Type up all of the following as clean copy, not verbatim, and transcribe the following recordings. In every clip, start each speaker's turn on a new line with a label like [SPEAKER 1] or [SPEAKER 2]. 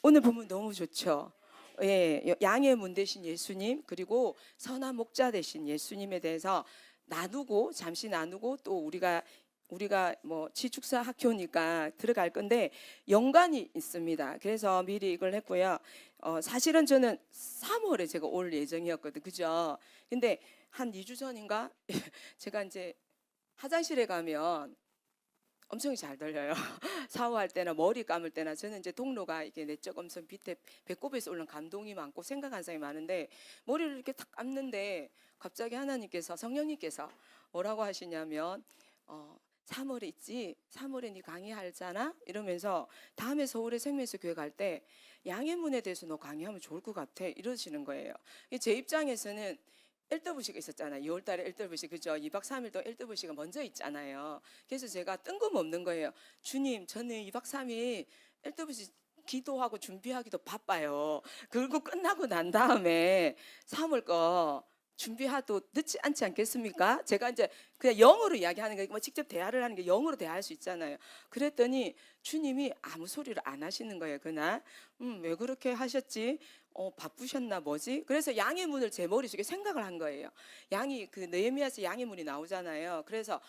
[SPEAKER 1] 오늘 보면 너무 좋죠. 예, 양의 문 대신 예수님, 그리고 선한 목자 대신 예수님에 대해서 잠시 나누고, 또 우리가 뭐 지축사 학교니까 들어갈 건데 연관이 있습니다. 그래서 미리 이걸 했고요. 사실은 저는 3월에 제가 올 예정이었거든, 그죠? 근데 한 2주 전인가 제가 이제 화장실에 가면 엄청 잘 들려요. 샤워할 때나 머리 감을 때나. 저는 이제 동로가 이게 내적 음성 밑에 배꼽에서 오는 감동이 많고 생각하는 사람이 많은데, 머리를 이렇게 탁 감는데 갑자기 하나님께서, 성령님께서 뭐라고 하시냐면 3월에 있지, 3월에 네 강의하잖아 이러면서, 다음에 서울에 생명수 교회 갈 때 양의 문에 대해서 너 강의하면 좋을 것 같아 이러시는 거예요. 제 입장에서는 LWC가 있었잖아요. 2월 달에 LWC, 그죠? 2박 3일 동안 LWC가 먼저 있잖아요. 그래서 제가 뜬금없는 거예요. 주님, 저는 2박 3일 LWC 기도하고 준비하기도 바빠요. 그리고 끝나고 난 다음에 3월 거 준비하도 늦지 않지 않겠습니까? 제가 이제 그냥 영어로 이야기하는 게, 뭐 직접 대화를 하는 게 영어로 대화할 수 있잖아요. 그랬더니 주님이 아무 소리를 안 하시는 거예요, 그날. 왜 그렇게 하셨지? 바쁘셨나 뭐지? 그래서 양의 문을 제 머릿속에 생각을 한 거예요. 양이, 그 느헤미야서 양의 문이 나오잖아요. 그래서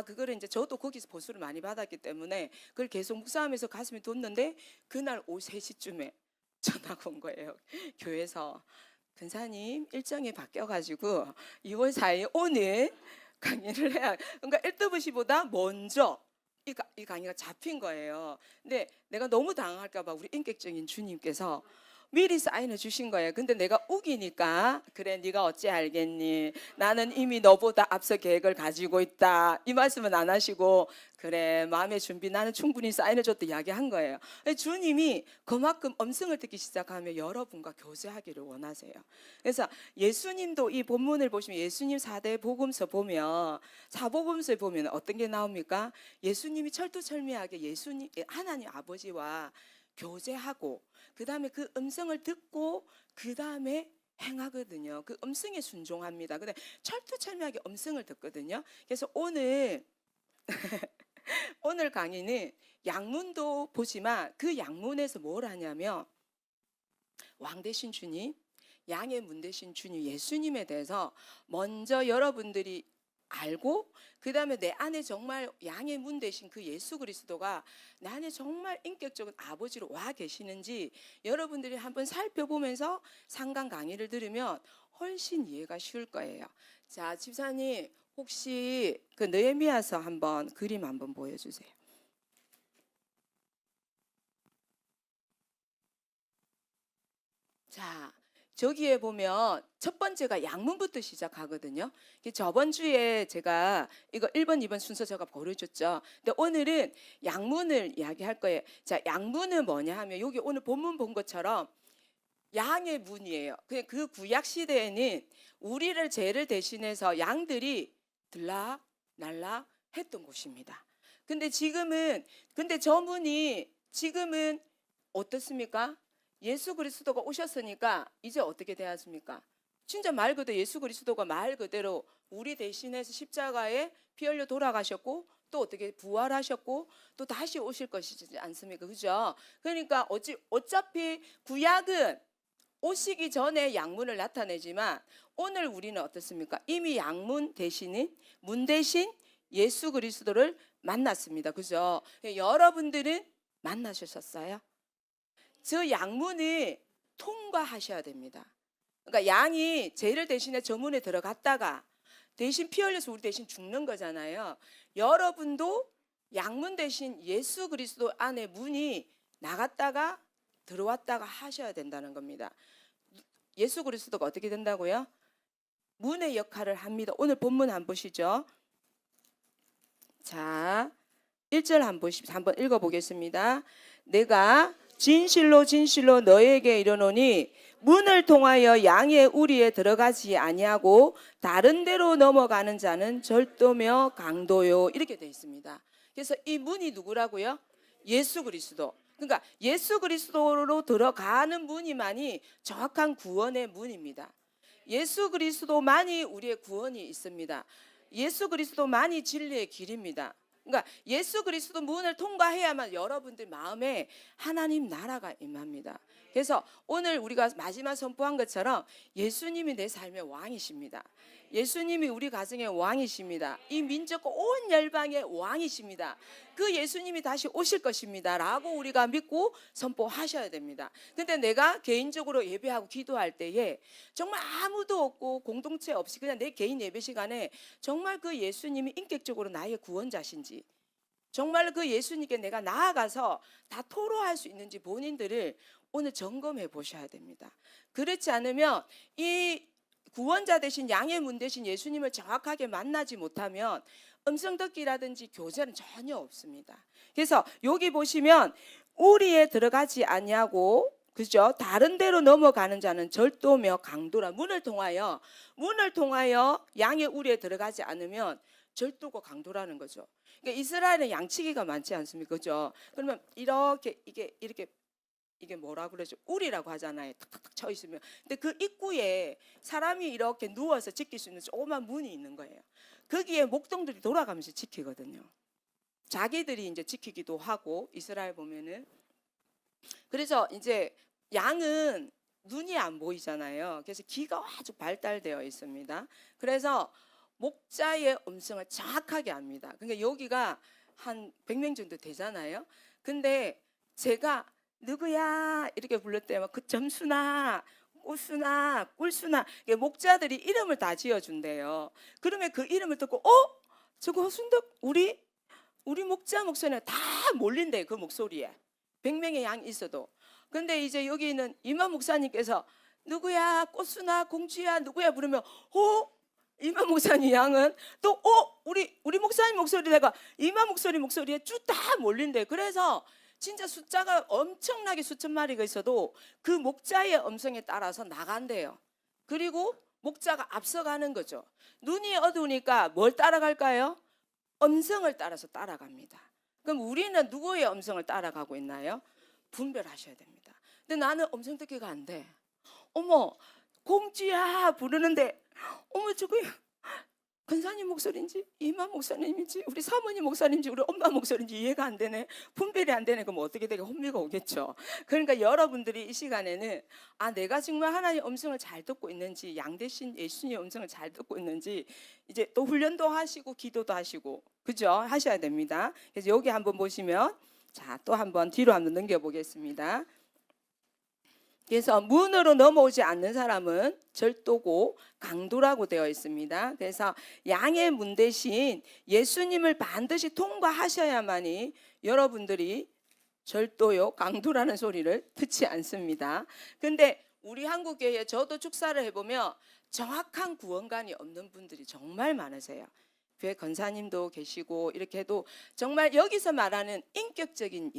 [SPEAKER 1] 그거를 이제 저도 거기서 보수를 많이 받았기 때문에 그걸 계속 묵상하면서 가슴이 돋는데, 그날 오후 3시쯤에 전화가 온 거예요. 교회에서. 근사님 일정이 바뀌어가지고 2월 4일 오늘 강의를 해야, 그러니까 1WC보다 먼저 이 강의가 잡힌 거예요. 근데 내가 너무 당황할까봐 우리 인격적인 주님께서 미리 사인을 주신 거예요. 근데 내가 우기니까, 그래 네가 어찌 알겠니, 나는 이미 너보다 앞서 계획을 가지고 있다, 이 말씀은 안 하시고, 그래 마음의 준비, 나는 충분히 사인을 줬다 이야기한 거예요. 주님이 그만큼 음성을 듣기 시작하면 여러분과 교제하기를 원하세요. 그래서 예수님도 이 본문을 보시면, 예수님 4대 복음서 보면, 사복음서에 보면 어떤 게 나옵니까? 예수님이 철두철미하게 하나님 아버지와 교제하고, 그 다음에 그 음성을 듣고 그 다음에 행하거든요. 그 음성에 순종합니다. 근데 철두철미하게 음성을 듣거든요. 그래서 오늘 강의는 양문도 보지만, 그 양문에서 뭘 하냐면 왕 대신 주님, 양의 문 대신 주님 예수님에 대해서 먼저 여러분들이 알고, 그 다음에 내 안에 정말 양의 문 대신 그 예수 그리스도가 내 안에 정말 인격적인 아버지로 와 계시는지 여러분들이 한번 살펴보면서 상강 강의를 들으면 훨씬 이해가 쉬울 거예요. 자, 집사님 혹시 그 느헤미야서 한번 그림 한번 보여주세요. 자, 저기에 보면 첫 번째가 양문부터 시작하거든요. 저번 주에 제가 이거 1번, 2번 순서 제가 보여줬죠. 근데 오늘은 양문을 이야기할 거예요. 자, 양문은 뭐냐 하면, 여기 오늘 본문 본 것처럼 양의 문이에요. 그 구약 시대에는 우리를 죄를 대신해서 양들이 들락 날락 했던 곳입니다. 근데 저 문이 지금은 어떻습니까? 예수 그리스도가 오셨으니까 이제 어떻게 되었습니까? 진짜 말 그대로 예수 그리스도가 말 그대로 우리 대신해서 십자가에 피 흘려 돌아가셨고, 또 어떻게 부활하셨고, 또 다시 오실 것이지 않습니까? 그죠? 그러니까 어차피 구약은 오시기 전에 양문을 나타내지만, 오늘 우리는 어떻습니까? 이미 양문 대신인, 문 대신 예수 그리스도를 만났습니다. 그죠? 여러분들은 만나셨어요? 저 양문을 통과하셔야 됩니다. 그러니까 양이 죄를 대신해 저 문에 들어갔다가 대신 피 흘려서 우리 대신 죽는 거잖아요. 여러분도 양문 대신 예수 그리스도 안에 문이 나갔다가 들어왔다가 하셔야 된다는 겁니다. 예수 그리스도가 어떻게 된다고요? 문의 역할을 합니다. 오늘 본문 한번 보시죠. 자, 1절 한번 읽어보겠습니다. 내가 진실로 진실로 너에게 이르노니 문을 통하여 양의 우리에 들어가지 아니하고 다른 데로 넘어가는 자는 절도며 강도요, 이렇게 되어 있습니다. 그래서 이 문이 누구라고요? 예수 그리스도. 그러니까 예수 그리스도로 들어가는 문이만이 정확한 구원의 문입니다. 예수 그리스도만이 우리의 구원이 있습니다. 예수 그리스도만이 진리의 길입니다. 그러니까 예수 그리스도 문을 통과해야만 여러분들 마음에 하나님 나라가 임합니다. 그래서 오늘 우리가 마지막 선포한 것처럼 예수님이 내 삶의 왕이십니다. 예수님이 우리 가정의 왕이십니다. 이 민족과 온 열방의 왕이십니다. 그 예수님이 다시 오실 것입니다 라고 우리가 믿고 선포하셔야 됩니다. 근데 내가 개인적으로 예배하고 기도할 때에 정말 아무도 없고 공동체 없이 그냥 내 개인 예배 시간에 정말 그 예수님이 인격적으로 나의 구원자신지, 정말 그 예수님께 내가 나아가서 다 토로할 수 있는지 본인들을 오늘 점검해 보셔야 됩니다. 그렇지 않으면 이 구원자 되신 양의 문 되신 예수님을 정확하게 만나지 못하면 음성 듣기라든지 교제는 전혀 없습니다. 그래서 여기 보시면 우리에 들어가지 아니하고, 그죠? 다른 데로 넘어가는 자는 절도며 강도라. 문을 통하여 양의 우리에 들어가지 않으면 절도고 강도라는 거죠. 그러니까 이스라엘은 양치기가 많지 않습니까? 그죠? 그러면 이게 뭐라 그러죠? 우리라고 하잖아요. 탁탁탁 쳐 있으면. 근데 그 입구에 사람이 이렇게 누워서 지킬 수 있는 조그만 문이 있는 거예요. 거기에 목동들이 돌아가면서 지키거든요. 자기들이 이제 지키기도 하고, 이스라엘 보면은. 그래서 이제 양은 눈이 안 보이잖아요. 그래서 귀가 아주 발달되어 있습니다. 그래서 목자의 음성을 정확하게 압니다. 그러니까 여기가 한 100명 정도 되잖아요. 근데 제가 누구야 이렇게 불렀을 때만 그 점수나 꽃수나 꿀수나 목자들이 이름을 다 지어준대요. 그러면 그 이름을 듣고 저거 순덕 우리 목자 목소리는 다 몰린대. 그 목소리에 100명의 양이 있어도. 근데 이제 여기 있는 이만 목사님께서 누구야 꽃수나 공주야 누구야 부르면 이만 목사님 양은 또 우리 목사님 목소리가 이만 목소리에 쭉 다 몰린대. 그래서 진짜 숫자가 엄청나게 수천 마리가 있어도 그 목자의 음성에 따라서 나간대요. 그리고 목자가 앞서가는 거죠. 눈이 어두우니까 뭘 따라갈까요? 음성을 따라서 따라갑니다. 그럼 우리는 누구의 음성을 따라가고 있나요? 분별하셔야 됩니다. 근데 나는 음성 듣기가 안 돼. 어머 공주야 부르는데 저거 권사님 목소리인지 이만 목사님인지 우리 사모님 목사님인지 우리 엄마 목소리인지 이해가 안 되네. 분별이 안 되네. 그럼 어떻게 되게 혼미가 오겠죠. 그러니까 여러분들이 이 시간에는 내가 정말 하나님의 음성을 잘 듣고 있는지, 양 대신 예수님의 음성을 잘 듣고 있는지 이제 또 훈련도 하시고 기도도 하시고 그죠? 하셔야 됩니다. 그래서 여기 한번 보시면 또 한번 뒤로 한번 넘겨보겠습니다. 그래서 문으로 넘어오지 않는 사람은 절도고 강도라고 되어 있습니다. 그래서 양의 문 대신 예수님을 반드시 통과하셔야만이 여러분들이 절도요 강도라는 소리를 듣지 않습니다. 근데 우리 한국교회에 저도 축사를 해보면 정확한 구원관이 없는 분들이 정말 많으세요. 교회 권사님도 계시고 이렇게 해도 정말 여기서 말하는 인격적인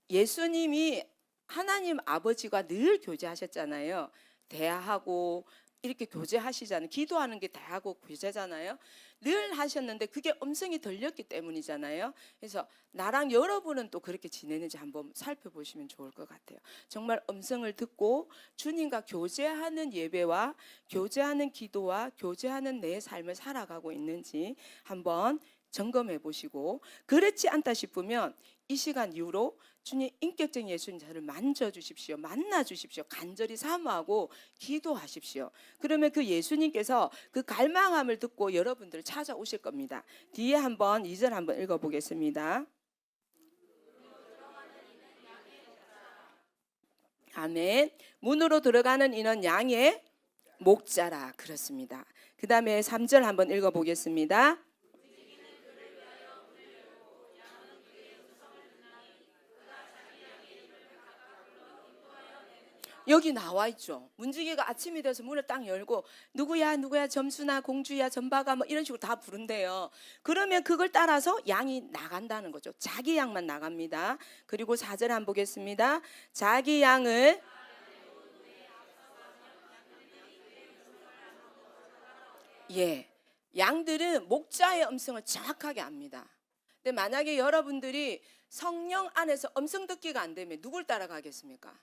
[SPEAKER 1] 예수님이 하나님 아버지가 늘 교제하셨잖아요. 대화하고 이렇게 교제하시잖아요. 기도하는 게 대화하고 교제잖아요. 늘 하셨는데 그게 음성이 들렸기 때문이잖아요. 그래서 나랑 여러분은 또 그렇게 지내는지 한번 살펴보시면 좋을 것 같아요. 정말 음성을 듣고 주님과 교제하는 예배와 교제하는 기도와 교제하는 내 삶을 살아가고 있는지 한번 점검해 보시고, 그렇지 않다 싶으면 이 시간 이후로 주님 인격적인 예수님 저를 만져주십시오. 만나주십시오. 간절히 사모하고 기도하십시오. 그러면 그 예수님께서 그 갈망함을 듣고 여러분들을 찾아오실 겁니다. 뒤에 한번 2절 한번 읽어보겠습니다. 아멘. 문으로 들어가는 이는 양의 목자라. 그렇습니다. 그 다음에 3절 한번 읽어보겠습니다. 여기 나와 있죠. 문지기가 아침이 돼서 문을 딱 열고 누구야 점수나 공주야 점바가 뭐 이런 식으로 다 부른대요. 그러면 그걸 따라서 양이 나간다는 거죠. 자기 양만 나갑니다. 그리고 4절 한번 보겠습니다. 자기 양을 양들은 목자의 음성을 정확하게 압니다. 근데 만약에 여러분들이 성령 안에서 음성 듣기가 안 되면 누굴 따라가겠습니까?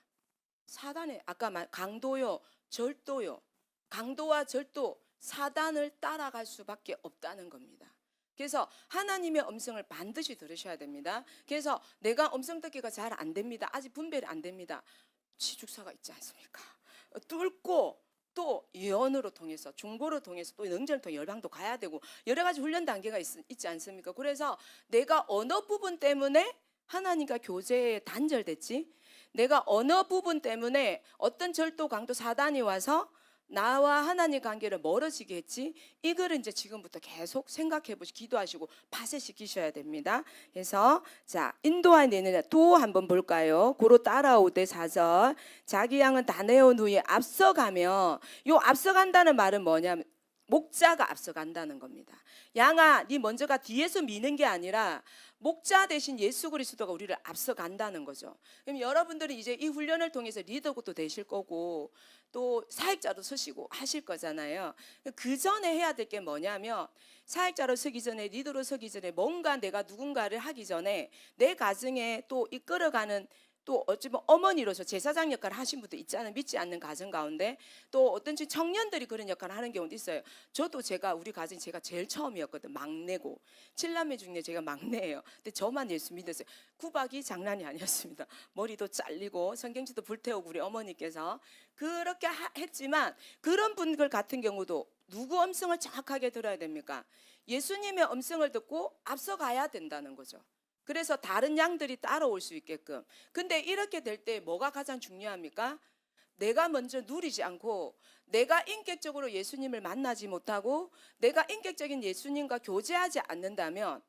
[SPEAKER 1] 사단의 아까 말 강도요, 절도요. 강도와 절도, 사단을 따라갈 수밖에 없다는 겁니다. 그래서 하나님의 음성을 반드시 들으셔야 됩니다. 그래서 내가 음성 듣기가 잘 안 됩니다. 아직 분별이 안 됩니다. 치축사가 있지 않습니까? 뚫고 또 예언으로 통해서 중보를 통해서 또 능전을 통해 열방도 가야 되고 여러 가지 훈련 단계가 있지 않습니까? 그래서 내가 어느 부분 때문에 하나님과 교제에 단절됐지? 내가 어느 부분 때문에 어떤 절도 강도 사단이 와서 나와 하나님 관계를 멀어지게 했지? 이거를 이제 지금부터 계속 생각해 보시고 기도하시고 파쇄시키셔야 됩니다. 그래서 자, 인도하내는 도 한번 볼까요? 고로 따라오되 4절. 자기 양은 다 내온 후에 앞서가며, 요 앞서간다는 말은 뭐냐면 목자가 앞서간다는 겁니다. 양아, 네 먼저가 뒤에서 미는 게 아니라 목자 대신 예수 그리스도가 우리를 앞서간다는 거죠. 그럼 여러분들은 이제 이 훈련을 통해서 리더도 되실 거고 또 사역자로 서시고 하실 거잖아요. 그 전에 해야 될 게 뭐냐면 사역자로 서기 전에 리더로 서기 전에 뭔가 내가 누군가를 하기 전에 내 가정에 또 이끌어가는 또 어찌보면 어머니로서 제사장 역할을 하신 분도 있잖아요. 믿지 않는 가정 가운데 또 어떤 청년들이 그런 역할을 하는 경우도 있어요. 저도 우리 가정이 제가 제일 처음이었거든. 막내고 7남매 중에 제가 막내예요. 근데 저만 예수 믿었어요. 구박이 장난이 아니었습니다. 머리도 잘리고 성경지도 불태우고 우리 어머니께서 그렇게 했지만 그런 분들 같은 경우도 누구 음성을 정확하게 들어야 됩니까? 예수님의 음성을 듣고 앞서가야 된다는 거죠. 그래서 다른 양들이 따라올 수 있게끔. 근데 이렇게 될 때 뭐가 가장 중요합니까? 내가 먼저 누리지 않고 내가 인격적으로 예수님을 만나지 못하고 내가 인격적인 예수님과 교제하지 않는다면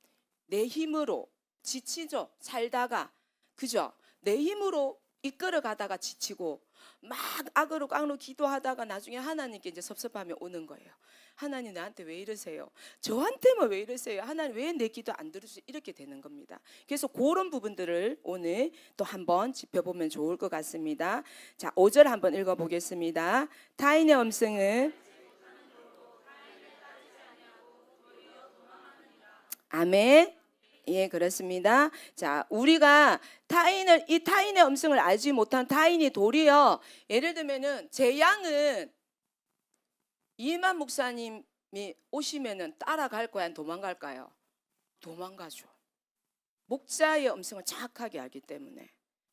[SPEAKER 1] 내 힘으로 지치죠. 살다가. 그죠? 내 힘으로 이끌어 가다가 지치고 막 악으로 깡으로 기도하다가 나중에 하나님께 이제 섭섭하면 오는 거예요. 하나님 나한테 왜 이러세요? 저한테만 왜 이러세요? 하나님 왜 내 기도 안 들으세요? 이렇게 되는 겁니다. 그래서 그런 부분들을 오늘 또 한번 짚어보면 좋을 것 같습니다. 자, 5절 한번 읽어보겠습니다. 타인의 음성은 아멘. 예, 그렇습니다. 자, 우리가 이 타인의 음성을 알지 못한 타인이 도리어 예를 들면은 제 양은 이만 목사님이 오시면은 따라갈 거야, 도망갈까요? 도망가죠. 목자의 음성을 정확하게 알기 때문에.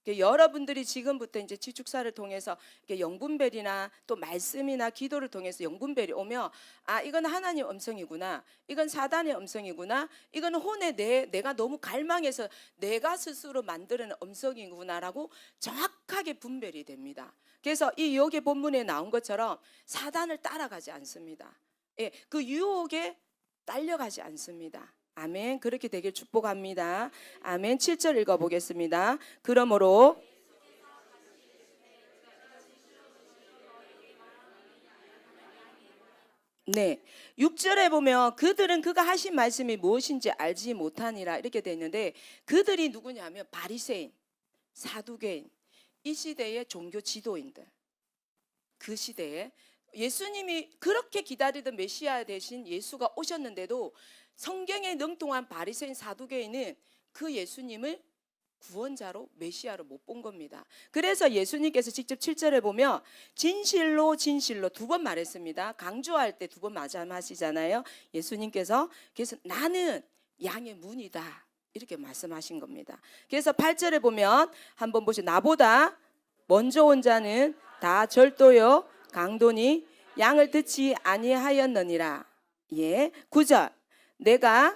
[SPEAKER 1] 여러분들이 지금부터 이제 지축사를 통해서 영분별이나 또 말씀이나 기도를 통해서 영분별이 오면 아, 이건 하나님 음성이구나, 이건 사단의 음성이구나, 이건 혼의 내가 너무 갈망해서 내가 스스로 만드는 음성이구나라고 정확하게 분별이 됩니다. 그래서 이 요괴 본문에 나온 것처럼 사단을 따라가지 않습니다. 예, 그 유혹에 딸려가지 않습니다. 아멘. 그렇게 되길 축복합니다. 아멘. 7절 읽어보겠습니다. 그러므로 네, 6절에 보면 그들은 그가 하신 말씀이 무엇인지 알지 못하니라 이렇게 돼 있는데 그들이 누구냐면 바리새인, 사두개인, 이 시대의 종교 지도인들. 그 시대에 예수님이 그렇게 기다리던 메시아 대신 예수가 오셨는데도 성경에 능통한 바리새인 사두개인은 그 예수님을 구원자로 메시아로 못 본 겁니다. 그래서 예수님께서 직접 7절에 보면 진실로 진실로 2번 말했습니다. 강조할 때 2번 말씀하시잖아요. 예수님께서 그래서 나는 양의 문이다 이렇게 말씀하신 겁니다. 그래서 8절에 보면 한번 보시죠. 나보다 먼저 온 자는 다 절도요 강도니 양을 듣지 아니하였느니라. 예, 9절 내가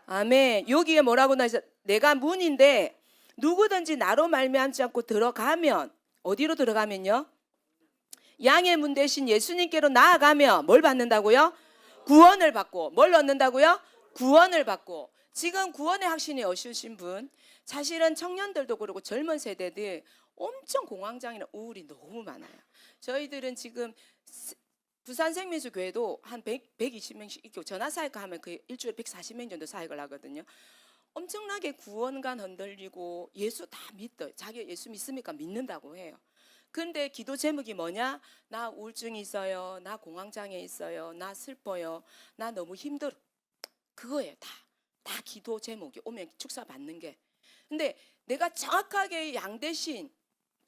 [SPEAKER 1] 아멘. 여기에 뭐라고 나서 내가 문인데 누구든지 나로 말미암지 않고 들어가면 어디로 들어가면요? 양의 문 대신 예수님께로 나아가면 뭘 받는다고요? 구원을 받고. 뭘 얻는다고요? 구원을 받고. 지금 구원의 확신이 어시우신 분, 사실은 청년들도 그렇고 젊은 세대들 엄청 공황장애나 우울이 너무 많아요. 저희들은 지금 부산생민수 교회도 한 120명씩 있고 전화사역가 하면 그 일주일에 140명 정도 사역을 하거든요. 엄청나게 구원관 흔들리고 예수 다 믿어요. 자기 예수 믿습니까? 믿는다고 해요. 근데 기도 제목이 뭐냐? 나 우울증이 있어요. 나 공황장애 있어요. 나 슬퍼요. 나 너무 힘들어. 그거예요. 다 기도 제목이 오면 축사 받는 게. 근데 내가 정확하게 양 대신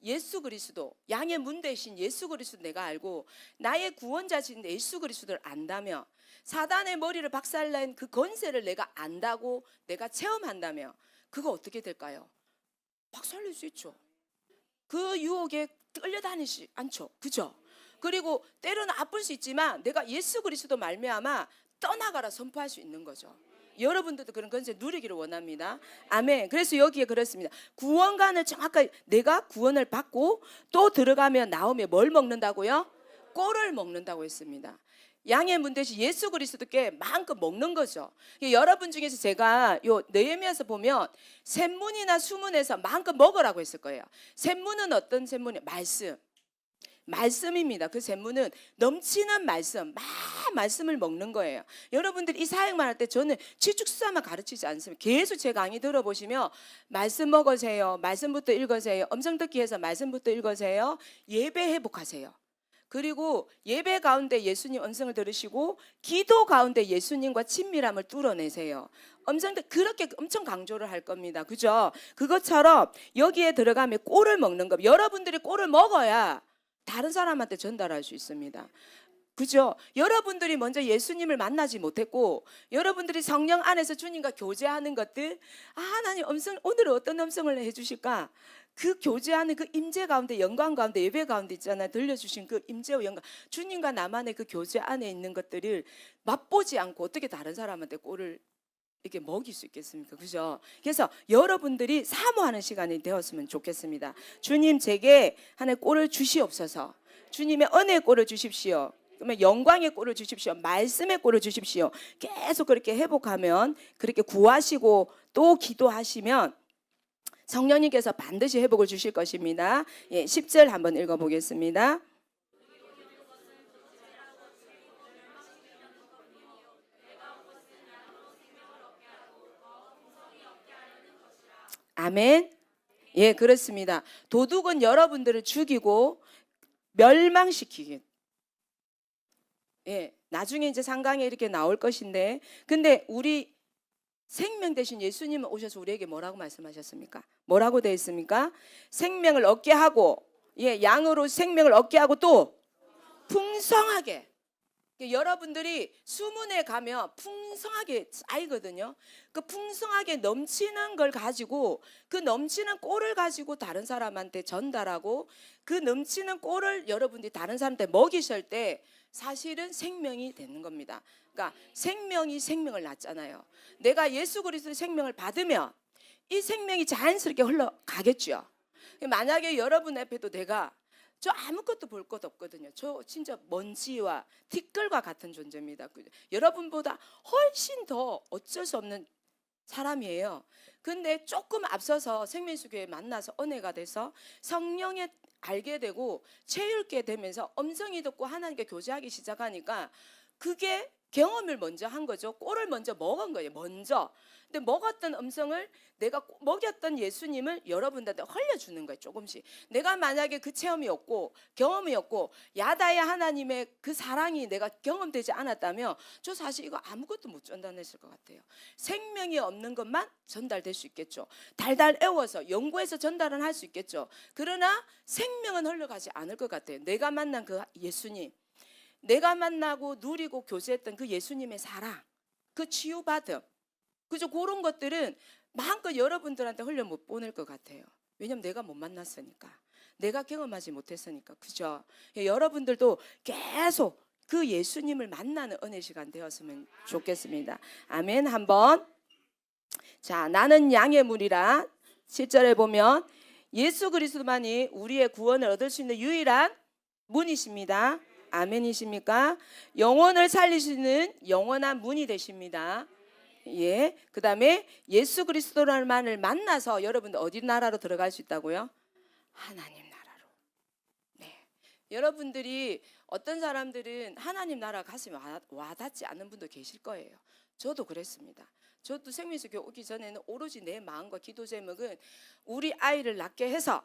[SPEAKER 1] 예수 그리스도, 양의 문 대신 예수 그리스도 내가 알고 나의 구원자신 예수 그리스도를 안다며, 사단의 머리를 박살낸 그 권세를 내가 안다고 내가 체험한다며, 그거 어떻게 될까요? 박살낼 수 있죠. 그 유혹에 끌려다니지 않죠. 그죠? 그리고 때로는 아플 수 있지만 내가 예수 그리스도 말미암아 떠나가라 선포할 수 있는 거죠. 여러분들도 그런 권세 누리기를 원합니다. 아멘. 그래서 여기에 그렇습니다. 구원관을 정확하게 내가 구원을 받고 또 들어가면 나오면 뭘 먹는다고요? 꼴을 먹는다고 했습니다. 양의 문 대신 예수 그리스도께 마음껏 먹는 거죠. 여러분 중에서 제가 요 느헤미야서 보면 샘문이나 수문에서 마음껏 먹으라고 했을 거예요. 샘문은 어떤 샘문이에요? 말씀입니다. 그 샘문은 넘치는 말씀, 말씀을 먹는 거예요. 여러분들이 이 사역만 할 때 저는 지축사만 가르치지 않습니다. 계속 제 강의 들어보시면 말씀 먹으세요, 말씀부터 읽으세요, 음성 듣기 해서 말씀부터 읽으세요, 예배 회복하세요. 그리고 예배 가운데 예수님 음성을 들으시고 기도 가운데 예수님과 친밀함을 뚫어내세요. 음성들 그렇게 엄청 강조를 할 겁니다. 그죠? 그것처럼 여기에 들어가면 꼴을 먹는 거. 여러분들이 꼴을 먹어야 다른 사람한테 전달할 수 있습니다. 그죠? 여러분들이 먼저 예수님을 만나지 못했고 여러분들이 성령 안에서 주님과 교제하는 것들, 하나님 음성, 오늘은 어떤 음성을 해주실까? 그 교제하는 그 임재 가운데, 영광 가운데, 예배 가운데 있잖아요. 들려주신 그 임재와 영광, 주님과 나만의 그 교제 안에 있는 것들을 맛보지 않고 어떻게 다른 사람한테 꼴을 이렇게 먹일 수 있겠습니까? 그죠? 그래서 여러분들이 사모하는 시간이 되었으면 좋겠습니다. 주님 제게 하나의 꼴을 주시옵소서. 주님의 은혜의 꼴을 주십시오. 그러면 영광의 꼴을 주십시오. 말씀의 꼴을 주십시오. 계속 그렇게 회복하면, 그렇게 구하시고 또 기도하시면 성령님께서 반드시 회복을 주실 것입니다. 10절 한번 읽어보겠습니다. 아멘. 예, 그렇습니다. 도둑은 여러분들을 죽이고 멸망시키기. 예, 나중에 이제 상강에 이렇게 나올 것인데, 근데 우리 생명 대신 예수님은 오셔서 우리에게 뭐라고 말씀하셨습니까? 뭐라고 되어 있습니까? 생명을 얻게 하고, 예, 양으로 생명을 얻게 하고 또 풍성하게. 여러분들이 수문에 가면 풍성하게 쌓이거든요. 그 풍성하게 넘치는 걸 가지고, 그 넘치는 꼴을 가지고 다른 사람한테 전달하고, 그 넘치는 꼴을 여러분들이 다른 사람한테 먹이실 때 사실은 생명이 되는 겁니다. 그러니까 생명이 생명을 낳잖아요. 내가 예수 그리스도의 생명을 받으면 이 생명이 자연스럽게 흘러가겠죠. 만약에 여러분 앞에도 내가 저 아무것도 볼 것 없거든요. 저 진짜 먼지와 티끌과 같은 존재입니다. 여러분보다 훨씬 더 어쩔 수 없는 사람이에요. 근데 조금 앞서서 생명수교에 만나서 은혜가 돼서 성령에 알게 되고 체육게 되면서 음성이 듣고 하나님께 교제하기 시작하니까 그게 경험을 먼저 한 거죠. 꼴을 먼저 먹은 거예요. 먼저. 근데 먹었던 음성을, 내가 먹였던 예수님을 여러분들한테 흘려주는 거예요. 조금씩. 내가 만약에 그 체험이 없고 경험이 없고 야다의 하나님의 그 사랑이 내가 경험되지 않았다면 저 사실 이거 아무것도 못 전달했을 것 같아요. 생명이 없는 것만 전달될 수 있겠죠. 달달 애워서 연구해서 전달은 할 수 있겠죠. 그러나 생명은 흘러가지 않을 것 같아요. 내가 만난 그 예수님, 내가 만나고 누리고 교제했던 그 예수님의 사랑, 그 치유받음, 그죠? 그런 것들은 마음껏 여러분들한테 흘려 못 보낼 것 같아요. 왜냐면 내가 못 만났으니까, 내가 경험하지 못했으니까. 그죠? 여러분들도 계속 그 예수님을 만나는 은혜 시간 되었으면 좋겠습니다. 아멘. 한번. 자, 나는 양의 문이라 7절에 보면 예수 그리스도만이 우리의 구원을 얻을 수 있는 유일한 문이십니다. 아멘이십니까? 영혼을 살리시는 영원한 문이 되십니다. 예. 그 다음에 예수 그리스도만을 만나서 여러분들 어디 나라로 들어갈 수 있다고요? 하나님 나라로. 네. 여러분들이 어떤 사람들은 하나님 나라 가시면 와닿지 않는 분도 계실 거예요. 저도 그랬습니다. 저도 생명수교 오기 전에는 오로지 내 마음과 기도 제목은 우리 아이를 낳게 해서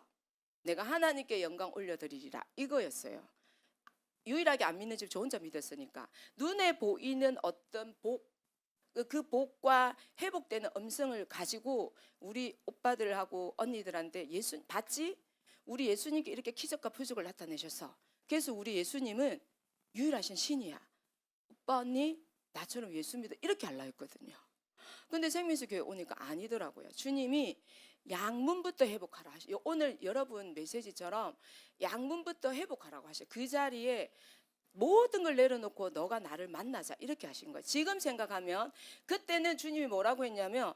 [SPEAKER 1] 내가 하나님께 영광 올려드리리라, 이거였어요. 유일하게 안 믿는 집 저 혼자 믿었으니까. 눈에 보이는 어떤 복, 그 복과 회복되는 음성을 가지고 우리 오빠들하고 언니들한테 예수 받지? 우리 예수님께 이렇게 기적과 표적을 나타내셔서 그래서 우리 예수님은 유일하신 신이야. 오빠 언니 나처럼 예수 믿어 이렇게 하려 했거든요. 근데 생명수교회 오니까 아니더라고요. 주님이 양문부터 회복하라 하셔. 오늘 여러분 메시지처럼 양문부터 회복하라고 하셔. 그 자리에 모든 걸 내려놓고 너가 나를 만나자 이렇게 하신 거예요. 지금 생각하면 그때는 주님이 뭐라고 했냐면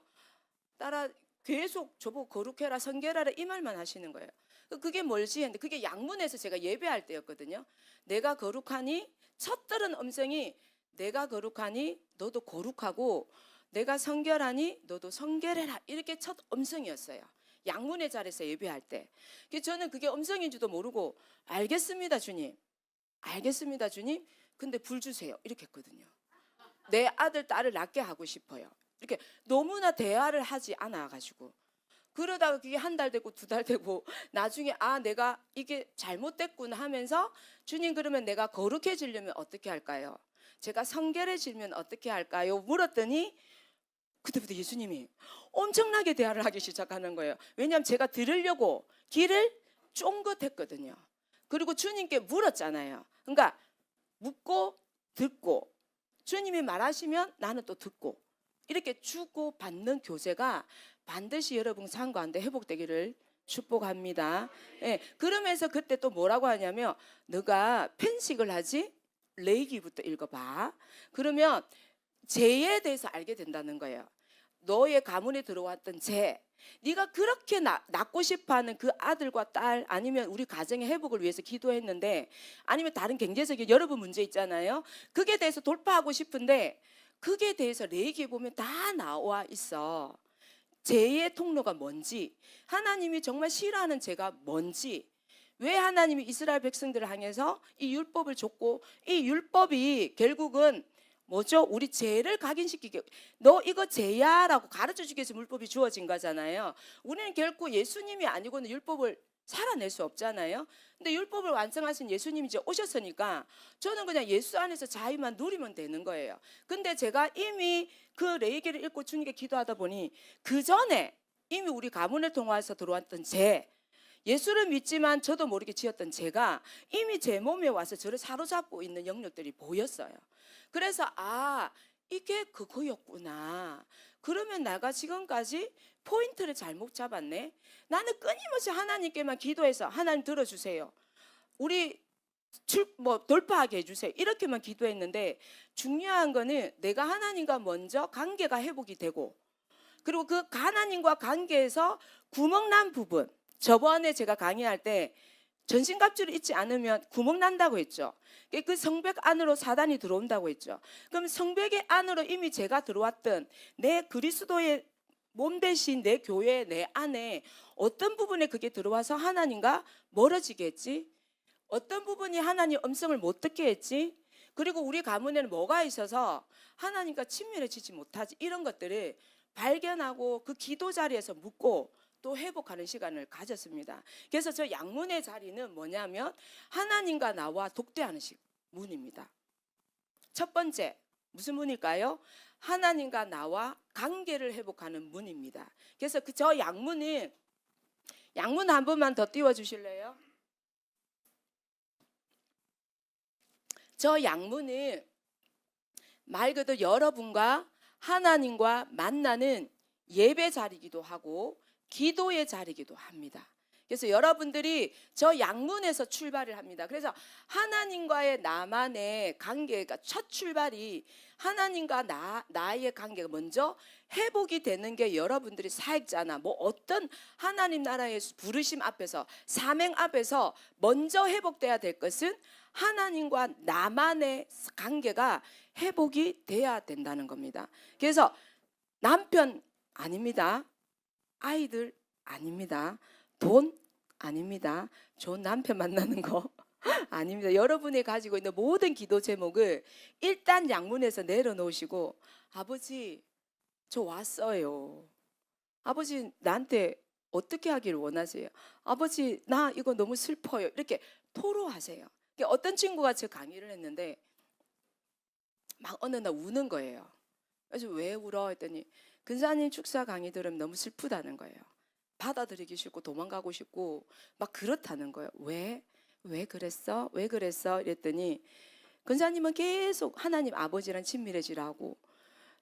[SPEAKER 1] 따라 계속 저보고 거룩해라 성결하라 이 말만 하시는 거예요. 그게 뭘지 했는데 그게 양문에서 제가 예배할 때였거든요. 내가 거룩하니 첫 들은 음성이 내가 거룩하니 너도 거룩하고 내가 성결하니 너도 성결해라 이렇게 첫 음성이었어요. 양문의 자리에서 예배할 때. 저는 그게 음성인지도 모르고 알겠습니다 주님. 알겠습니다 주님. 근데 불 주세요 이렇게 했거든요. 내 아들 딸을 낳게 하고 싶어요. 이렇게 너무나 대화를 하지 않아가지고 그러다가 그게 한 달 되고 두 달 되고 나중에 아 내가 이게 잘못됐구나 하면서 주님 그러면 내가 거룩해지려면 어떻게 할까요? 제가 성결해지면 어떻게 할까요? 물었더니 그때부터 예수님이 엄청나게 대화를 하기 시작하는 거예요. 왜냐하면 제가 들으려고 길을 쫑긋했거든요. 그리고 주님께 물었잖아요. 그러니까 묻고 듣고 주님이 말하시면 나는 또 듣고 이렇게 주고 받는 교제가 반드시 여러분 삶 가운데 회복되기를 축복합니다. 예, 그러면서 그때 또 뭐라고 하냐면 너가 편식을 하지? 레위기부터 읽어봐. 그러면 죄에 대해서 알게 된다는 거예요. 너의 가문에 들어왔던 죄, 네가 그렇게 낳고 싶어하는 그 아들과 딸 아니면 우리 가정의 회복을 위해서 기도했는데 아니면 다른 경제적인 여러분 문제 있잖아요. 그게 대해서 돌파하고 싶은데 그게 대해서 레위기에 보면 다 나와 있어. 죄의 통로가 뭔지, 하나님이 정말 싫어하는 죄가 뭔지, 왜 하나님이 이스라엘 백성들을 향해서 이 율법을 줬고 이 율법이 결국은 뭐죠? 우리 죄를 각인시키게 너 이거 죄야 라고 가르쳐주기 위해서 율법이 주어진 거잖아요. 우리는 결코 예수님이 아니고는 율법을 살아낼 수 없잖아요. 근데 율법을 완성하신 예수님이 이제 오셨으니까 저는 그냥 예수 안에서 자유만 누리면 되는 거예요. 근데 제가 이미 그 레위기를 읽고 주님께 기도하다 보니 그 전에 이미 우리 가문을 통해서 들어왔던 죄, 예수를 믿지만 저도 모르게 지었던 죄가 이미 제 몸에 와서 저를 사로잡고 있는 영역들이 보였어요. 그래서 아 이게 그거였구나. 그러면 내가 지금까지 포인트를 잘못 잡았네. 나는 끊임없이 하나님께만 기도해서 하나님 들어주세요. 우리 돌파하게 해주세요. 이렇게만 기도했는데 중요한 거는 내가 하나님과 먼저 관계가 회복이 되고 그리고 그 하나님과 관계에서 구멍난 부분 저번에 제가 강의할 때 전신갑주를 입지 않으면 구멍 난다고 했죠. 그 성벽 안으로 사단이 들어온다고 했죠. 그럼 성벽의 안으로 이미 제가 들어왔던 내 그리스도의 몸 대신 내 교회 내 안에 어떤 부분에 그게 들어와서 하나님과 멀어지게 했지? 어떤 부분이 하나님 음성을 못 듣게 했지? 그리고 우리 가문에는 뭐가 있어서 하나님과 친밀해지지 못하지? 이런 것들을 발견하고 그 기도 자리에서 묻고 또 회복하는 시간을 가졌습니다. 그래서 저 양문의 자리는 뭐냐면 하나님과 나와 독대하는 문입니다. 첫 번째 무슨 문일까요? 하나님과 나와 관계를 회복하는 문입니다. 그래서 저 양문 한 번만 더 띄워주실래요? 저 양문은 말 그대로 여러분과 하나님과 만나는 예배 자리이기도 하고 기도의 자리이기도 합니다. 그래서 여러분들이 저 양문에서 출발을 합니다. 그래서 하나님과의 나만의 관계가 첫 출발이 하나님과 나의 관계가 먼저 회복이 되는 게 여러분들이 사역자나 뭐 어떤 하나님 나라의 부르심 앞에서 사명 앞에서 먼저 회복돼야 될 것은 하나님과 나만의 관계가 회복이 돼야 된다는 겁니다. 그래서 남편 아닙니다. 아이들 아닙니다. 돈 아닙니다. 좋은 남편 만나는 거 아닙니다. 여러분이 가지고 있는 모든 기도 제목을 일단 양문에서 내려놓으시고 아버지 저 왔어요. 아버지 나한테 어떻게 하기를 원하세요? 아버지 나 이거 너무 슬퍼요. 이렇게 토로하세요. 어떤 친구가 제 강의를 했는데 막 어느 날 우는 거예요. 그래서 왜 울어 했더니 근사님 축사 강의 들으면 너무 슬프다는 거예요. 받아들이기 싫고 도망가고 싶고 막 그렇다는 거예요. 왜 그랬어? 왜 그랬어? 이랬더니 권사님은 계속 하나님 아버지랑 친밀해지라고,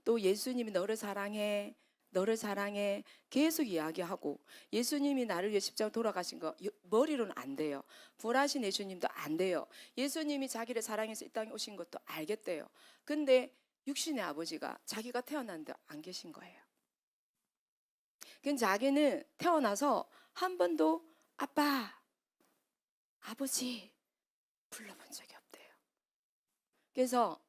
[SPEAKER 1] 또 예수님이 너를 사랑해, 너를 사랑해 계속 이야기하고, 예수님이 나를 위해 십자가 돌아가신 거 머리로는 안 돼요. 부활하신 예수님도 안 돼요. 예수님이 자기를 사랑해서 이 땅에 오신 것도 알겠대요. 근데 육신의 아버지가 자기가 태어났는데 안 계신 거예요. 그 자기는 태어나서 한 번도 아빠, 아버지 불러본 적이 없대요. 그래서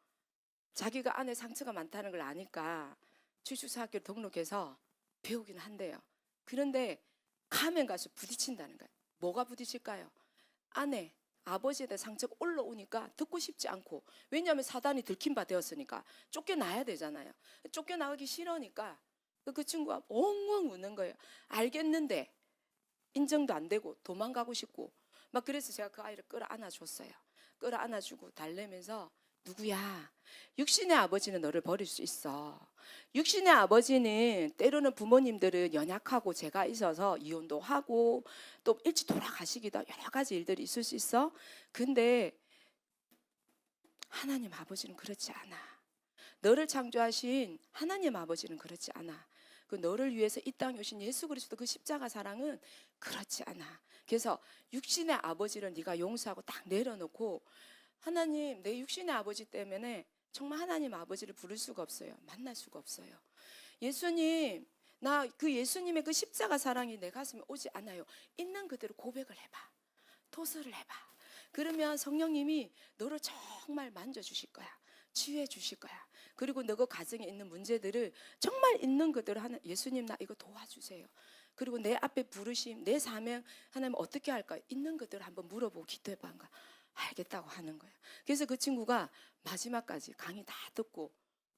[SPEAKER 1] 자기가 안에 상처가 많다는 걸 아니까 주축사학교를 등록해서 배우긴 한대요. 그런데 가면 가서 부딪힌다는 거예요. 뭐가 부딪힐까요? 안에 아버지에 대한 상처가 올라오니까 듣고 싶지 않고, 왜냐하면 사단이 들킨 바 되었으니까 쫓겨나야 되잖아요. 쫓겨나가기 싫으니까 그 친구가 엉엉 우는 거예요. 알겠는데 인정도 안 되고 도망가고 싶고 막. 그래서 제가 그 아이를 끌어안아 줬어요. 끌어안아 주고 달래면서, 누구야, 육신의 아버지는 너를 버릴 수 있어. 육신의 아버지는 때로는 부모님들은 연약하고 죄가 있어서 이혼도 하고 또 일찍 돌아가시기도 여러 가지 일들이 있을 수 있어. 근데 하나님 아버지는 그렇지 않아. 너를 창조하신 하나님 아버지는 그렇지 않아. 그 너를 위해서 이 땅에 오신 예수 그리스도 그 십자가 사랑은 그렇지 않아. 그래서 육신의 아버지를 네가 용서하고 딱 내려놓고, 하나님, 내 육신의 아버지 때문에 정말 하나님 아버지를 부를 수가 없어요. 만날 수가 없어요. 예수님, 나 그 예수님의 그 십자가 사랑이 내 가슴에 오지 않아요. 있는 그대로 고백을 해봐. 토설을 해봐. 그러면 성령님이 너를 정말 만져주실 거야. 치유해 주실 거야. 그리고 너가 가정에 있는 문제들을 정말 있는 그대로 하는, 예수님 나 이거 도와주세요. 그리고 내 앞에 부르심, 내 사명 하나님 어떻게 할까? 있는 그대로 한번 물어보고 기도해봐. 알겠다고 하는 거예요. 그래서 그 친구가 마지막까지 강의 다 듣고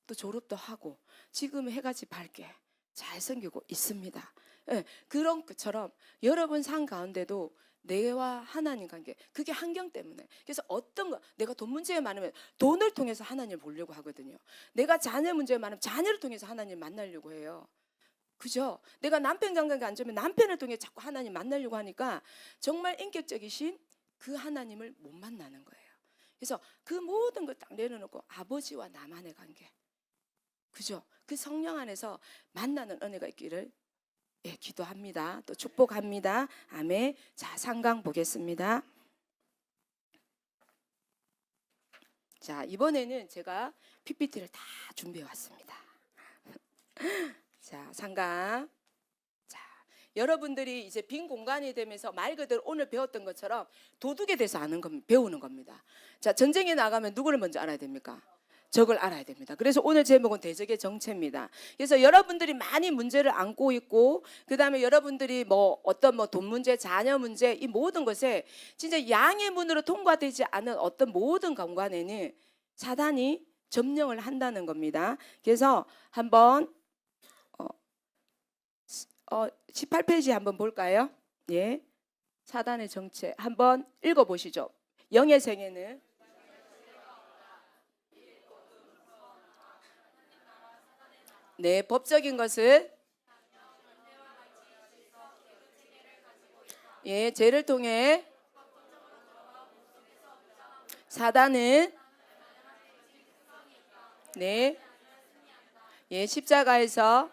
[SPEAKER 1] 또 졸업도 하고 지금 해같이 밝게 잘생기고 있습니다. 네, 그런 것처럼 여러분 삶 가운데도 내와 하나님 관계, 그게 환경 때문에. 그래서 어떤 거, 내가 돈 문제에 많으면 돈을 통해서 하나님을 보려고 하거든요. 내가 자녀 문제에 많으면 자녀를 통해서 하나님 만나려고 해요. 그죠? 내가 남편 관계가 안 좋으면 남편을 통해 자꾸 하나님 만나려고 하니까 정말 인격적이신 그 하나님을 못 만나는 거예요. 그래서 그 모든 걸 딱 내려놓고 아버지와 나만의 관계, 그죠? 그 성령 안에서 만나는 은혜가 있기를 기도합니다. 또 축복합니다. 아멘. 자, 상강 보겠습니다. 자, 이번에는 제가 PPT를 다 준비해 왔습니다. 자, 상강. 자, 여러분들이 이제 빈 공간이 되면서 말 그대로 오늘 배웠던 것처럼 도둑에 대해서 배우는 겁니다. 자, 전쟁에 나가면 누구를 먼저 알아야 됩니까? 적을 알아야 됩니다. 그래서 오늘 제목은 대적의 정체입니다. 그래서 여러분들이 많이 문제를 안고 있고, 그 다음에 여러분들이 어떤 돈 문제, 자녀 문제, 이 모든 것에 진짜 양의 문으로 통과되지 않은 어떤 모든 공간에는 사단이 점령을 한다는 겁니다. 그래서 한번 18페이지 한번 볼까요? 예, 사단의 정체 한번 읽어보시죠. 영의 생애는 네, 법적인 것을 죄를 통해 사단은 십자가에서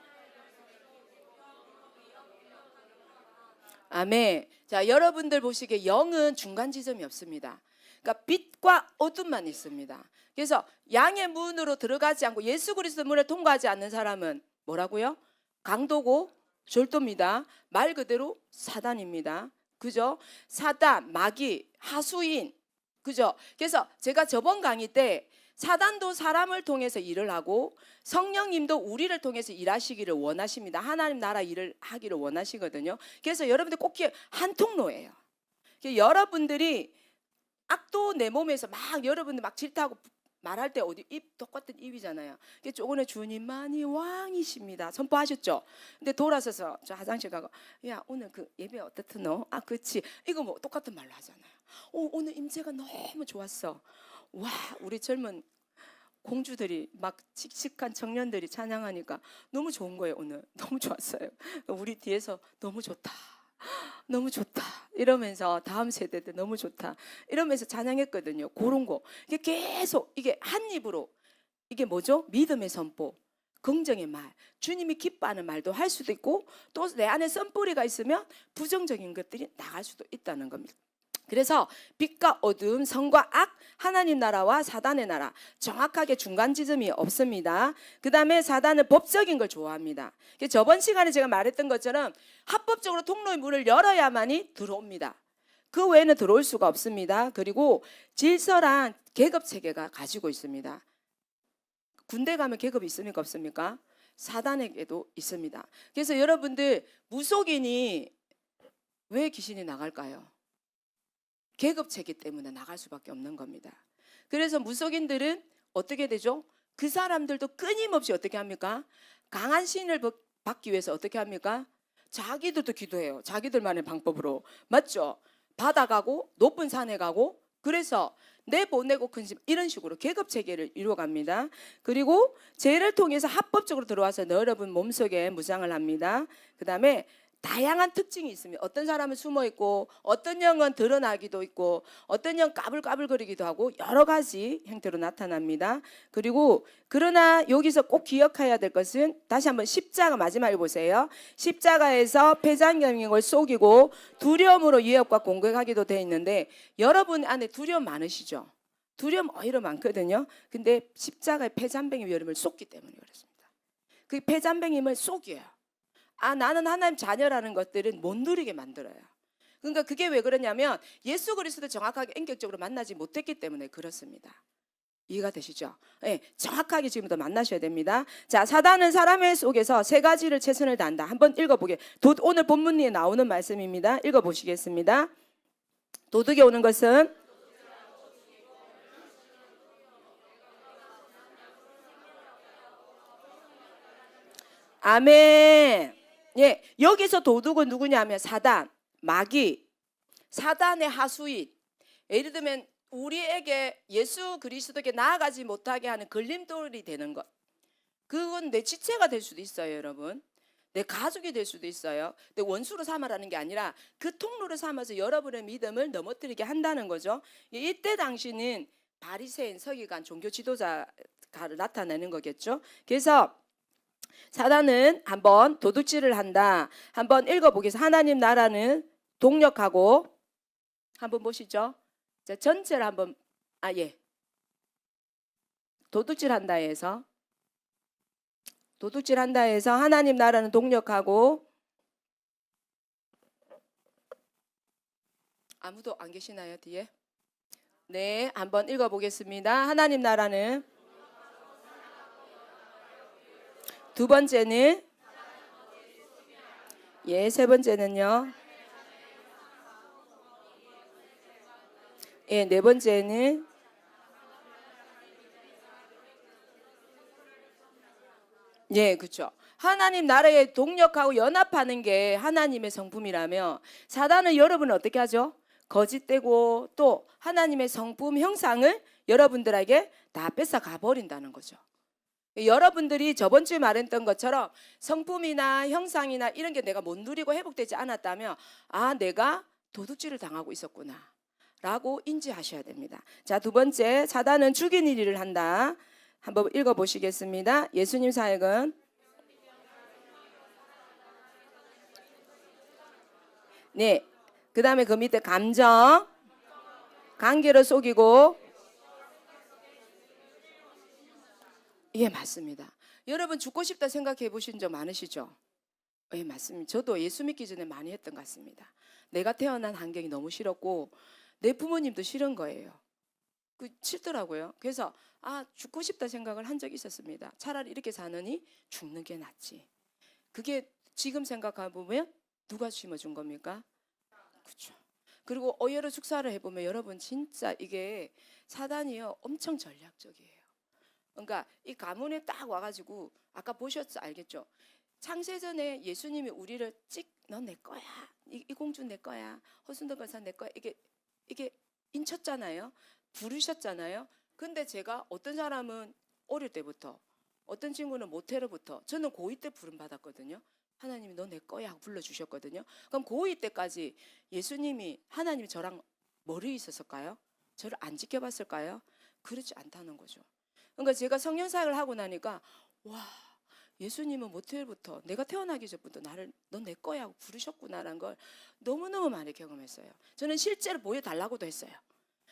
[SPEAKER 1] 아멘. 자, 여러분들 보시기에 영은 중간 지점이 없습니다. 그러니까 빛과 어둠만 있습니다. 그래서 양의 문으로 들어가지 않고 예수 그리스도 문을 통과하지 않는 사람은 뭐라고요? 강도고 절도입니다. 말 그대로 사단입니다. 그죠? 사단, 마귀, 하수인. 그죠? 그래서 제가 저번 강의 때 사단도 사람을 통해서 일을 하고 성령님도 우리를 통해서 일하시기를 원하십니다. 하나님 나라 일을 하기를 원하시거든요. 그래서 여러분들 꼭 한 통로예요. 여러분들이 악도 내 몸에서 막 여러분들 막 질타하고 말할 때 어디 입 똑같은 입이잖아요. 조금에 주님만이 왕이십니다. 선포하셨죠? 근데 돌아서서 저 화장실 가고, 야 오늘 그 예배 어떻노? 아 그치. 이거 뭐 똑같은 말로 하잖아요. 오늘 임재가 너무 좋았어. 와 우리 젊은 공주들이 막 칙칙한 청년들이 찬양하니까 너무 좋은 거예요. 오늘 너무 좋았어요. 우리 뒤에서 너무 좋다, 너무 좋다 이러면서 다음 세대들 너무 좋다 이러면서 찬양했거든요. 그런 거 이게 계속 이게 한 입으로 이게 뭐죠? 믿음의 선포, 긍정의 말, 주님이 기뻐하는 말도 할 수도 있고 또 내 안에 썬뿌리가 있으면 부정적인 것들이 나갈 수도 있다는 겁니다. 그래서 빛과 어둠, 선과 악, 하나님 나라와 사단의 나라 정확하게 중간 지점이 없습니다. 그 다음에 사단은 법적인 걸 좋아합니다. 저번 시간에 제가 말했던 것처럼 합법적으로 통로의 문을 열어야만이 들어옵니다. 그 외에는 들어올 수가 없습니다. 그리고 질서란 계급 체계가 가지고 있습니다. 군대 가면 계급이 있습니까 없습니까? 사단에게도 있습니다. 그래서 여러분들 무속인이 왜 귀신이 나갈까요? 계급체계 때문에 나갈 수밖에 없는 겁니다. 그래서 무속인들은 어떻게 되죠? 그 사람들도 끊임없이 어떻게 합니까? 강한 신을 받기 위해서 어떻게 합니까? 자기들도 기도해요. 자기들만의 방법으로. 맞죠? 바다 가고 높은 산에 가고 그래서 내보내고 큰 집 이런 식으로 계급체계를 이루어갑니다. 그리고 죄를 통해서 합법적으로 들어와서 여러분 몸속에 무장을 합니다. 그 다음에 다양한 특징이 있습니다. 어떤 사람은 숨어 있고 어떤 영은 드러나기도 있고 어떤 영 까불까불거리기도 하고 여러 가지 형태로 나타납니다. 그리고 그러나 여기서 꼭 기억해야 될 것은 다시 한번 십자가 마지막에 보세요. 십자가에서 폐장경을 속이고 두려움으로 위협과 공격하기도 되어 있는데 여러분 안에 두려움 많으시죠? 두려움 오히려 많거든요. 근데 십자가의 폐잔병이 여러분을 쏟기 때문에 그렇습니다. 그 폐잔병임을 속여요. 나는 하나님 자녀라는 것들은 못 누리게 만들어요. 그러니까 그게 왜 그러냐면 예수 그리스도 정확하게 인격적으로 만나지 못했기 때문에 그렇습니다. 이해가 되시죠? 네, 정확하게 지금부터 만나셔야 됩니다. 자, 사단은 사람의 속에서 세 가지를 최선을 다한다. 한번 읽어보게. 오늘 본문에 나오는 말씀입니다. 읽어보시겠습니다. 도둑이 오는 것은 아멘. 예, 여기서 도둑은 누구냐면 사단, 마귀, 사단의 하수인. 예를 들면 우리에게 예수 그리스도에게 나아가지 못하게 하는 걸림돌이 되는 것. 그건 내 지체가 될 수도 있어요, 여러분. 내 가족이 될 수도 있어요. 내 원수로 삼아라는 게 아니라 그 통로를 삼아서 여러분의 믿음을 넘어뜨리게 한다는 거죠. 이때 당시는 바리새인, 서기관, 종교 지도자가 나타내는 거겠죠. 그래서 사단은 한번 도둑질을 한다. 한번 읽어보겠습니다. 하나님 나라는 동력하고 한번 보시죠. 자, 전체를 한번 예. 도둑질한다 해서 하나님 나라는 동력하고 아무도 안 계시나요 뒤에? 네, 한번 읽어보겠습니다. 하나님 나라는 두 번째는 예, 세 번째는요. 예, 네 번째는 예, 그렇죠. 하나님 나라에 동력하고 연합하는 게 하나님의 성품이라며 사단은 여러분을 어떻게 하죠? 거짓되고 또 하나님의 성품 형상을 여러분들에게 다 뺏어가 버린다는 거죠. 여러분들이 저번 주에 말했던 것처럼 성품이나 형상이나 이런 게 내가 못 누리고 회복되지 않았다면 내가 도둑질을 당하고 있었구나 라고 인지하셔야 됩니다. 자, 두 번째, 사단은 죽이는 일을 한다. 한번 읽어보시겠습니다. 예수님 사역은 네, 그 다음에 그 밑에 감정, 관계를 속이고 예, 맞습니다. 여러분 죽고 싶다 생각해 보신 적 많으시죠? 예, 맞습니다. 저도 예수 믿기 전에 많이 했던 것 같습니다. 내가 태어난 환경이 너무 싫었고 내 부모님도 싫은 거예요. 싫더라고요. 그래서 죽고 싶다 생각을 한 적이 있었습니다. 차라리 이렇게 사느니 죽는 게 낫지. 그게 지금 생각해 보면 누가 심어준 겁니까? 그렇죠. 그리고 어여러 축사를 해보면 여러분 진짜 이게 사단이요 엄청 전략적이에요. 그러니까 이 가문에 딱 와가지고 아까 보셨죠? 알겠죠? 창세전에 예수님이 우리를 넌 내 거야. 이 공주 내 거야. 허순덕 권사 내 거야. 이게 인쳤잖아요. 부르셨잖아요. 근데 제가 어떤 사람은 어릴 때부터, 어떤 친구는 모태로부터, 저는 고2 때 부름 받았거든요. 하나님이 너 내 거야 하고 불러주셨거든요. 그럼 고2 때까지 예수님이, 하나님이 저랑 멀리 있었을까요? 저를 안 지켜봤을까요? 그렇지 않다는 거죠. 그러니까 제가 성령 사역을 하고 나니까 와, 예수님은 모태부터, 내가 태어나기 전부터 나를 너 내 거야 하고 부르셨구나라는 걸 너무너무 많이 경험했어요. 저는 실제로 보여달라고도 했어요.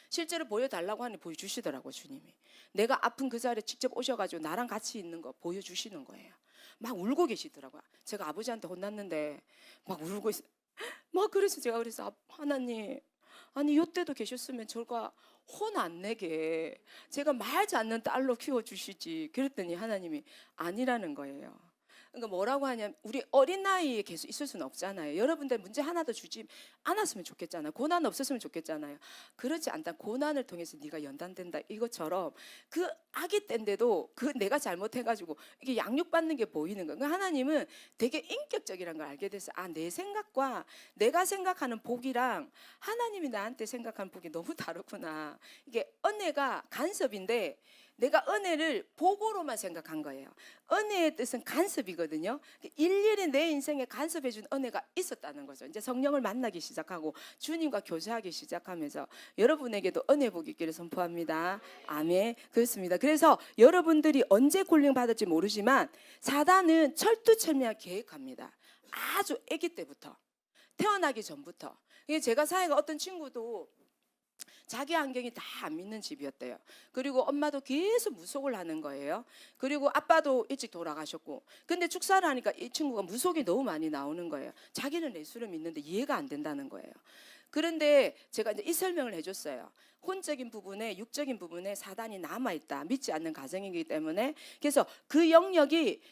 [SPEAKER 1] 실제로 보여달라고 하니 보여주시더라고요, 주님이. 내가 아픈 그 자리에 직접 오셔가지고 나랑 같이 있는 거 보여주시는 거예요. 막 울고 계시더라고요. 제가 아버지한테 혼났는데 막 울고 있어요. 막 그래서 제가 그래서 하나님, 아니 요때도 계셨으면 저가 혼 안 내게 제가 말지 않는 딸로 키워주시지. 그랬더니 하나님이 아니라는 거예요. 그러니까 뭐라고 하냐면, 우리 어린 나이에 계속 있을 수는 없잖아요. 여러분들 문제 하나도 주지 않았으면 좋겠잖아요. 고난 없었으면 좋겠잖아요. 그렇지 않다. 고난을 통해서 네가 연단된다. 이것처럼 그 아기 때인데도 그 내가 잘못해가지고 이게 양육받는 게 보이는 거예요. 그러니까 하나님은 되게 인격적이라는 걸 알게 됐어요. 아, 내 생각과 내가 생각하는 복이랑 하나님이 나한테 생각하는 복이 너무 다르구나. 이게 은혜가 간섭인데 내가 은혜를 복으로만 생각한 거예요. 은혜의 뜻은 간섭이거든요. 일일이 내 인생에 간섭해 준 은혜가 있었다는 거죠. 이제 성령을 만나기 시작하고 주님과 교제하기 시작하면서 여러분에게도 은혜 복이 있기를 선포합니다. 아멘. 그렇습니다. 그래서 여러분들이 언제 콜링 받을지 모르지만 사단은 철두철미하게 계획합니다. 아주 아기 때부터, 태어나기 전부터. 제가 사회가 어떤 친구도 자기 환경이 다 안 믿는 집이었대요. 그리고 엄마도 계속 무속을 하는 거예요. 그리고 아빠도 일찍 돌아가셨고, 근데 축사를 하니까 이 친구가 무속이 너무 많이 나오는 거예요. 자기는 예수를 믿는데 이해가 안 된다는 거예요. 그런데 제가 이제 이 설명을 해줬어요. 혼적인 부분에, 육적인 부분에 사단이 남아있다. 믿지 않는 가정이기 때문에. 그래서 그 영역이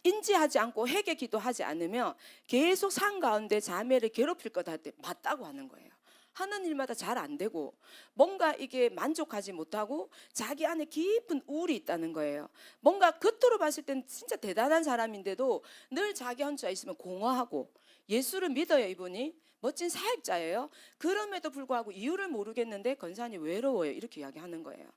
[SPEAKER 1] 인지하지 않고 회개 기도하지 않으면 계속 산 가운데 자매를 괴롭힐 거다 할 때 맞다고 하는 거예요. 하는 일마다 잘 안 되고 뭔가 이게 만족하지 못하고 자기 안에 깊은 우울이 있다는 거예요. 뭔가 겉으로 봤을 땐 진짜 대단한 사람인데도 늘 자기 혼자 있으면 공허하고, 예수를 믿어요. 이분이 멋진 사역자예요. 그럼에도 불구하고 이유를 모르겠는데 권사님 외로워요. 이렇게 이야기하는 거예요.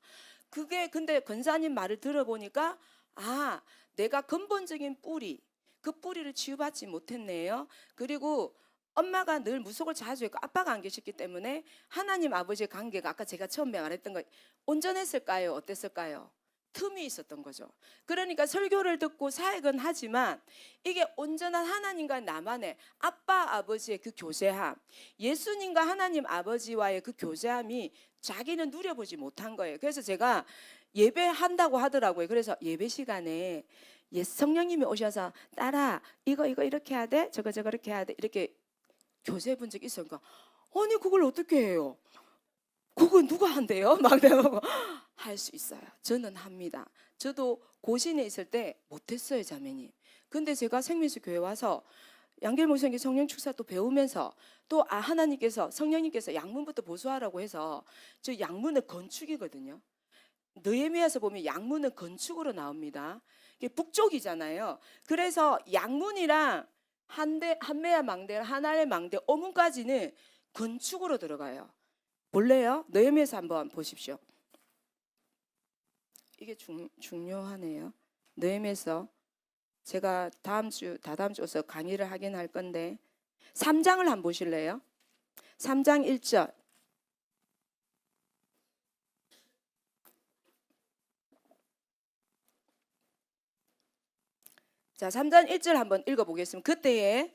[SPEAKER 1] 그게 근데 권사님 말을 들어보니까 아, 내가 근본적인 뿌리, 그 뿌리를 치유받지 못했네요. 그리고 엄마가 늘 무속을 자주 했고 아빠가 안 계셨기 때문에 하나님 아버지의 관계가 아까 제가 처음에 말했던 거 온전했을까요? 어땠을까요? 틈이 있었던 거죠. 그러니까 설교를 듣고 사역은 하지만 이게 온전한 하나님과 나만의 아빠 아버지의 그 교제함, 예수님과 하나님 아버지와의 그 교제함이 자기는 누려보지 못한 거예요. 그래서 제가 예배한다고 하더라고요. 그래서 예배 시간에 성령님이 오셔서 딸아 이거 이렇게 해야 돼, 저거 이렇게 해야 돼, 이렇게 교제해 본 적이 있어요. 그러니까 아니 그걸 어떻게 해요? 그건 누가 한대요? 막 내가 할 수 있어요. 저는 합니다. 저도 고신에 있을 때 못했어요, 자매님. 근데 제가 생명수 교회 와서 양길 목사님 성령 축사 또 배우면서 또 하나님께서 성령님께서 양문부터 보수하라고 해서 저 양문은 건축이거든요. 느헤미야서 보면 양문은 건축으로 나옵니다. 이게 북쪽이잖아요. 그래서 양문이랑 한매야 망대, 하나의 망대, 어문까지는 건축으로 들어가요. 볼래요? 느헤미야서 한번 보십시오. 이게 중요하네요. 느헤미야서 제가 다다음 주 오서 강의를 하긴 할 건데 3장을 한번 보실래요? 3장 1절. 자, 3장 1절 한번 읽어보겠습니다. 그때에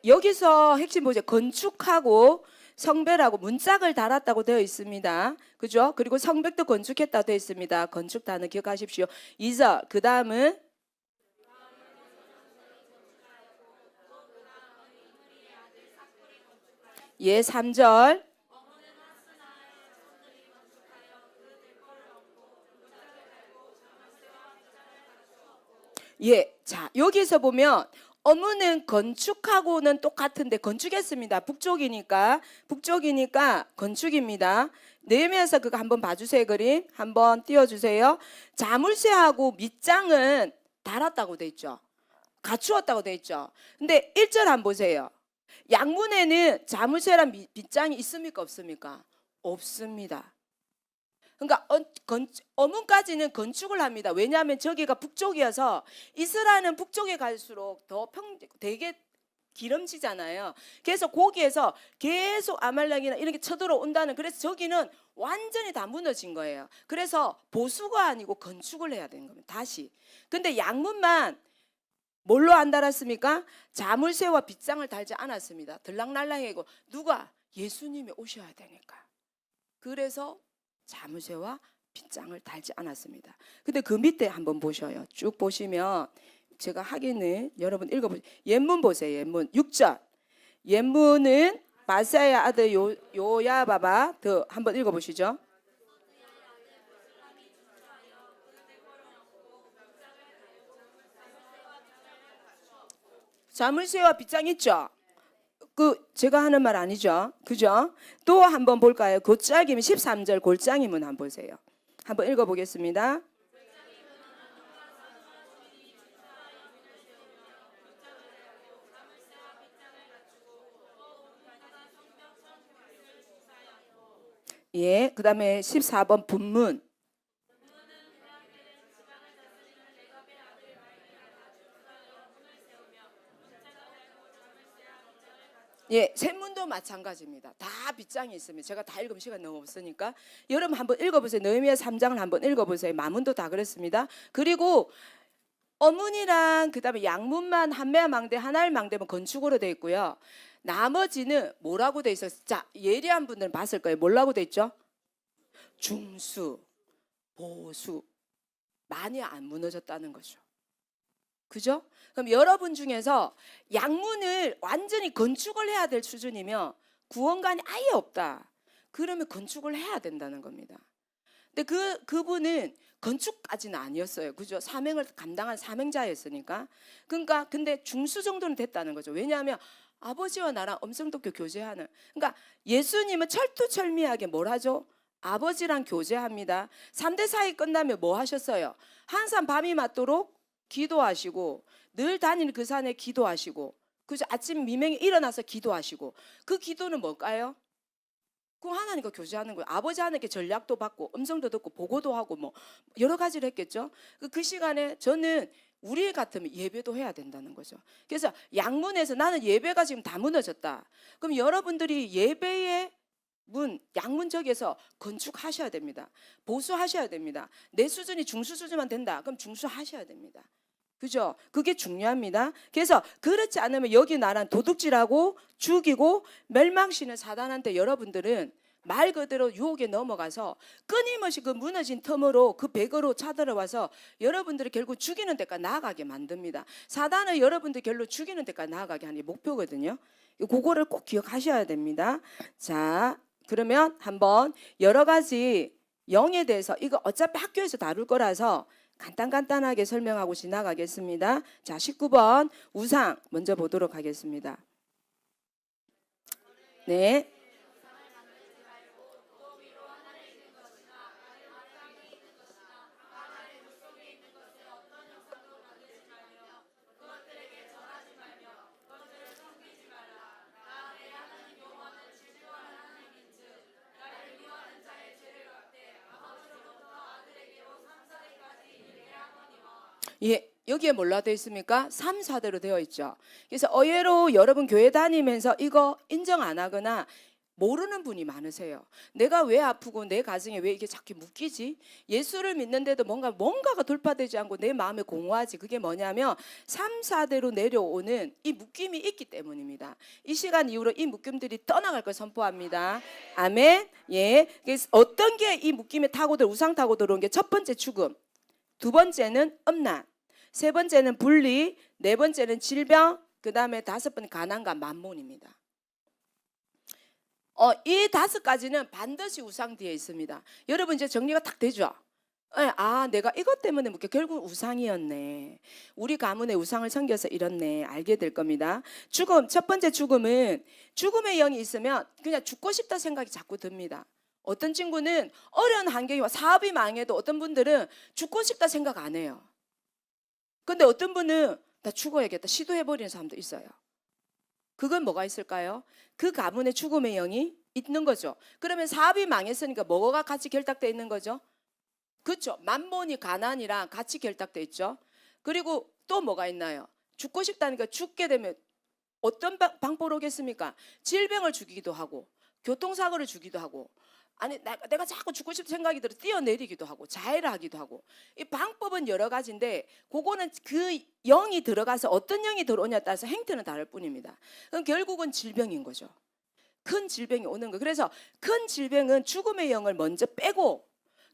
[SPEAKER 1] 여기서 핵심 보죠. 건축하고 성배라고 문짝을 달았다고 되어 있습니다. 그죠? 그리고 성벽도 건축했다고 되어 있습니다. 건축 단어 기억하십시오. 2절. 그 다음은 3절. 자, 여기서 보면 어문은 건축하고는 똑같은데 건축했습니다. 북쪽이니까 건축입니다. 느헤미야서 그거 한번 봐주세요. 그림 한번 띄워주세요. 자물쇠하고 밑장은 달았다고 돼 있죠. 갖추었다고 돼 있죠. 근데 1절 한번 보세요. 양문에는 자물쇠란 빗장이 있습니까 없습니까? 없습니다. 그러니까 어문까지는 건축을 합니다. 왜냐하면 저기가 북쪽이어서 이스라엘은 북쪽에 갈수록 더 되게 기름지잖아요. 그래서 거기에서 계속 아말렉이나 이런 게 쳐들어온다는, 그래서 저기는 완전히 다 무너진 거예요. 그래서 보수가 아니고 건축을 해야 되는 겁니다. 다시. 근데 양문만 뭘로 안 달았습니까? 자물쇠와 빗장을 달지 않았습니다. 들락날락이고 누가? 예수님이 오셔야 되니까. 그래서 자물쇠와 빗장을 달지 않았습니다. 근데 그 밑에 한번 보셔요. 쭉 보시면 제가 하기는 여러분 읽어보세요. 옛문 보세요. 옛문 6절. 옛문은 바사의 아들 요야바바 더 한번 읽어보시죠. 자물쇠와 빗장 있죠? 그 제가 하는 말 아니죠? 그죠? 또 한번 볼까요? 골짜기면 13절 골짜기문 한번 보세요. 한번 읽어보겠습니다. 예, 그 다음에 14번 분문. 예, 샘문도 마찬가지입니다. 다 빗장이 있습니다. 제가 다 읽으면 시간 너무 없으니까 여러분 한번 읽어보세요. 느헤미야 3장을 한번 읽어보세요. 마문도 다 그랬습니다. 그리고 어문이랑 그 다음에 양문만 한매와 망대 하나를 망대면 건축으로 되어 있고요. 나머지는 뭐라고 되어 있어요? 자, 예리한 분들은 봤을 거예요. 뭐라고 되어 있죠? 중수, 보수. 많이 안 무너졌다는 거죠. 그죠? 그럼 여러분 중에서 양문을 완전히 건축을 해야 될 수준이면 구원관이 아예 없다. 그러면 건축을 해야 된다는 겁니다. 근데 그분은 건축까지는 아니었어요. 그죠? 사명을 감당한 사명자였으니까. 그러니까 근데 중수 정도는 됐다는 거죠. 왜냐하면 아버지와 나랑 엄성독교 교제하는. 그러니까 예수님은 철두철미하게 뭘 하죠? 아버지랑 교제합니다. 3대 사이 끝나면 뭐 하셨어요? 항상 밤이 맞도록 기도하시고 늘 다니는 그 산에 기도하시고 그죠? 아침 미명에 일어나서 기도하시고 그 기도는 뭘까요? 그 하나님과 교제하는 거예요. 아버지 하나님께 전략도 받고 음성도 듣고 보고도 하고 뭐 여러 가지를 했겠죠. 그 시간에 저는 우리 같으면 예배도 해야 된다는 거죠. 그래서 양문에서 나는 예배가 지금 다 무너졌다. 그럼 여러분들이 예배의 양문 쪽에서 건축하셔야 됩니다. 보수하셔야 됩니다. 내 수준이 중수 수준만 된다. 그럼 중수하셔야 됩니다. 그죠? 그게 중요합니다. 그래서 그렇지 않으면 여기 나란 도둑질하고 죽이고 멸망시는 사단한테 여러분들은 말 그대로 유혹에 넘어가서 끊임없이 그 무너진 틈으로 그 배거로 차들어와서 여러분들을 결국 죽이는 데까지 나아가게 만듭니다. 사단은 여러분들 결로 죽이는 데까지 나아가게 하는 게 목표거든요. 그거를 꼭 기억하셔야 됩니다. 자, 그러면 한번 여러 가지 영에 대해서 이거 어차피 학교에서 다룰 거라서 간단하게 설명하고 지나가겠습니다. 자, 19번 우상 먼저 보도록 하겠습니다. 네. 예, 여기에 뭘로 되어 있습니까? 3, 4대로 되어 있죠. 그래서 의외로 여러분 교회 다니면서 이거 인정 안 하거나 모르는 분이 많으세요. 내가 왜 아프고 내 가정에 왜 이게 자꾸 묶이지? 예수를 믿는데도 뭔가가 돌파되지 않고 내 마음에 공허하지. 그게 뭐냐면 3, 4대로 내려오는 이 묶임이 있기 때문입니다. 이 시간 이후로 이 묶임들이 떠나갈 걸 선포합니다. 아멘. 예. 그래서 어떤 게 이 묶임에 우상 타고 들어온 게 첫 번째 죽음, 두 번째는 음란, 세 번째는 분리, 네 번째는 질병, 그 다음에 다섯 번째 가난과 만몬입니다. 이 5가지는 반드시 우상 뒤에 있습니다. 여러분 이제 정리가 딱 되죠? 아, 내가 이것 때문에 결국 우상이었네. 우리 가문에 우상을 섬겨서 이렇네. 알게 될 겁니다. 죽음, 첫 번째 죽음은 죽음의 영이 있으면 그냥 죽고 싶다 생각이 자꾸 듭니다. 어떤 친구는 어려운 환경이와 사업이 망해도 어떤 분들은 죽고 싶다 생각 안 해요. 근데 어떤 분은 나 죽어야겠다 시도해버리는 사람도 있어요. 그건 뭐가 있을까요? 그 가문에 죽음의 영이 있는 거죠. 그러면 사업이 망했으니까 뭐가 같이 결탁되어 있는 거죠? 그렇죠. 만몬이 가난이랑 같이 결탁되어 있죠. 그리고 또 뭐가 있나요? 죽고 싶다니까 죽게 되면 어떤 방법으로 오겠습니까? 질병을 주기도 하고 교통사고를 주기도 하고 아니 내가 자꾸 죽고 싶은 생각이 들어 뛰어내리기도 하고 자해를 하기도 하고 이 방법은 여러 가지인데 그거는 그 영이 들어가서 어떤 영이 들어오냐에 따라서 행태는 다를 뿐입니다. 그럼 결국은 질병인 거죠. 큰 질병이 오는 거. 그래서 큰 질병은 죽음의 영을 먼저 빼고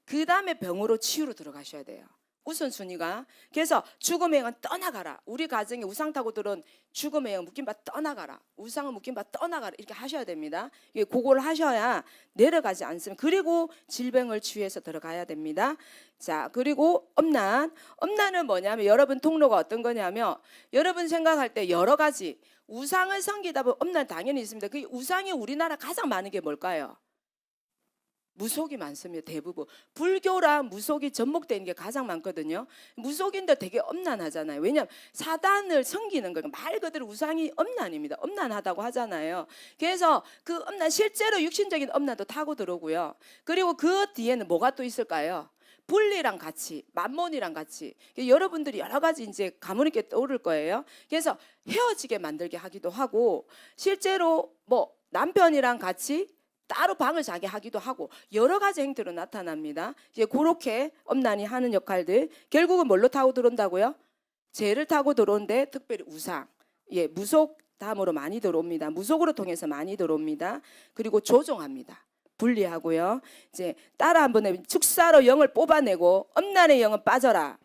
[SPEAKER 1] 그 다음에 병으로 치유로 들어가셔야 돼요. 우선순위가. 그래서 죽음의 영은 떠나가라. 우리 가정에 우상 타고 들은 죽음의 영 묶인 바 떠나가라. 우상을 묶인 바 떠나가라. 이렇게 하셔야 됩니다. 그걸 하셔야 내려가지 않습니다. 그리고 질병을 치유해서 들어가야 됩니다. 자, 그리고 엄난. 엄난은 뭐냐면 여러분 통로가 어떤 거냐면 여러분 생각할 때 여러 가지 우상을 섬기다 보면 엄난 당연히 있습니다. 그 우상이 우리나라 가장 많은 게 뭘까요? 무속이 많습니다. 대부분 불교랑 무속이 접목되는 게 가장 많거든요. 무속인들 되게 엄난하잖아요. 왜냐하면 사단을 섬기는 거예요. 말 그대로 우상이 엄난입니다. 엄난하다고 하잖아요. 그래서 그 엄난 실제로 육신적인 엄난도 타고 들어오고요. 그리고 그 뒤에는 뭐가 또 있을까요? 분리랑 같이 만몬이랑 같이 여러분들이 여러 가지 이제 가문 있게 떠오를 거예요. 그래서 헤어지게 만들게 하기도 하고 실제로 뭐 남편이랑 같이 따로 방을 자게 하기도 하고 여러 가지 행태로 나타납니다. 이제 그렇게 엄난이 하는 역할들 결국은 뭘로 타고 들어온다고요? 죄를 타고 들어오는데 특별히 우상, 무속 다음으로 많이 들어옵니다. 무속으로 통해서 많이 들어옵니다. 그리고 조종합니다. 분리하고요. 이제 따라 한번 해. 축사로 영을 뽑아내고 엄난의 영은 빠져라.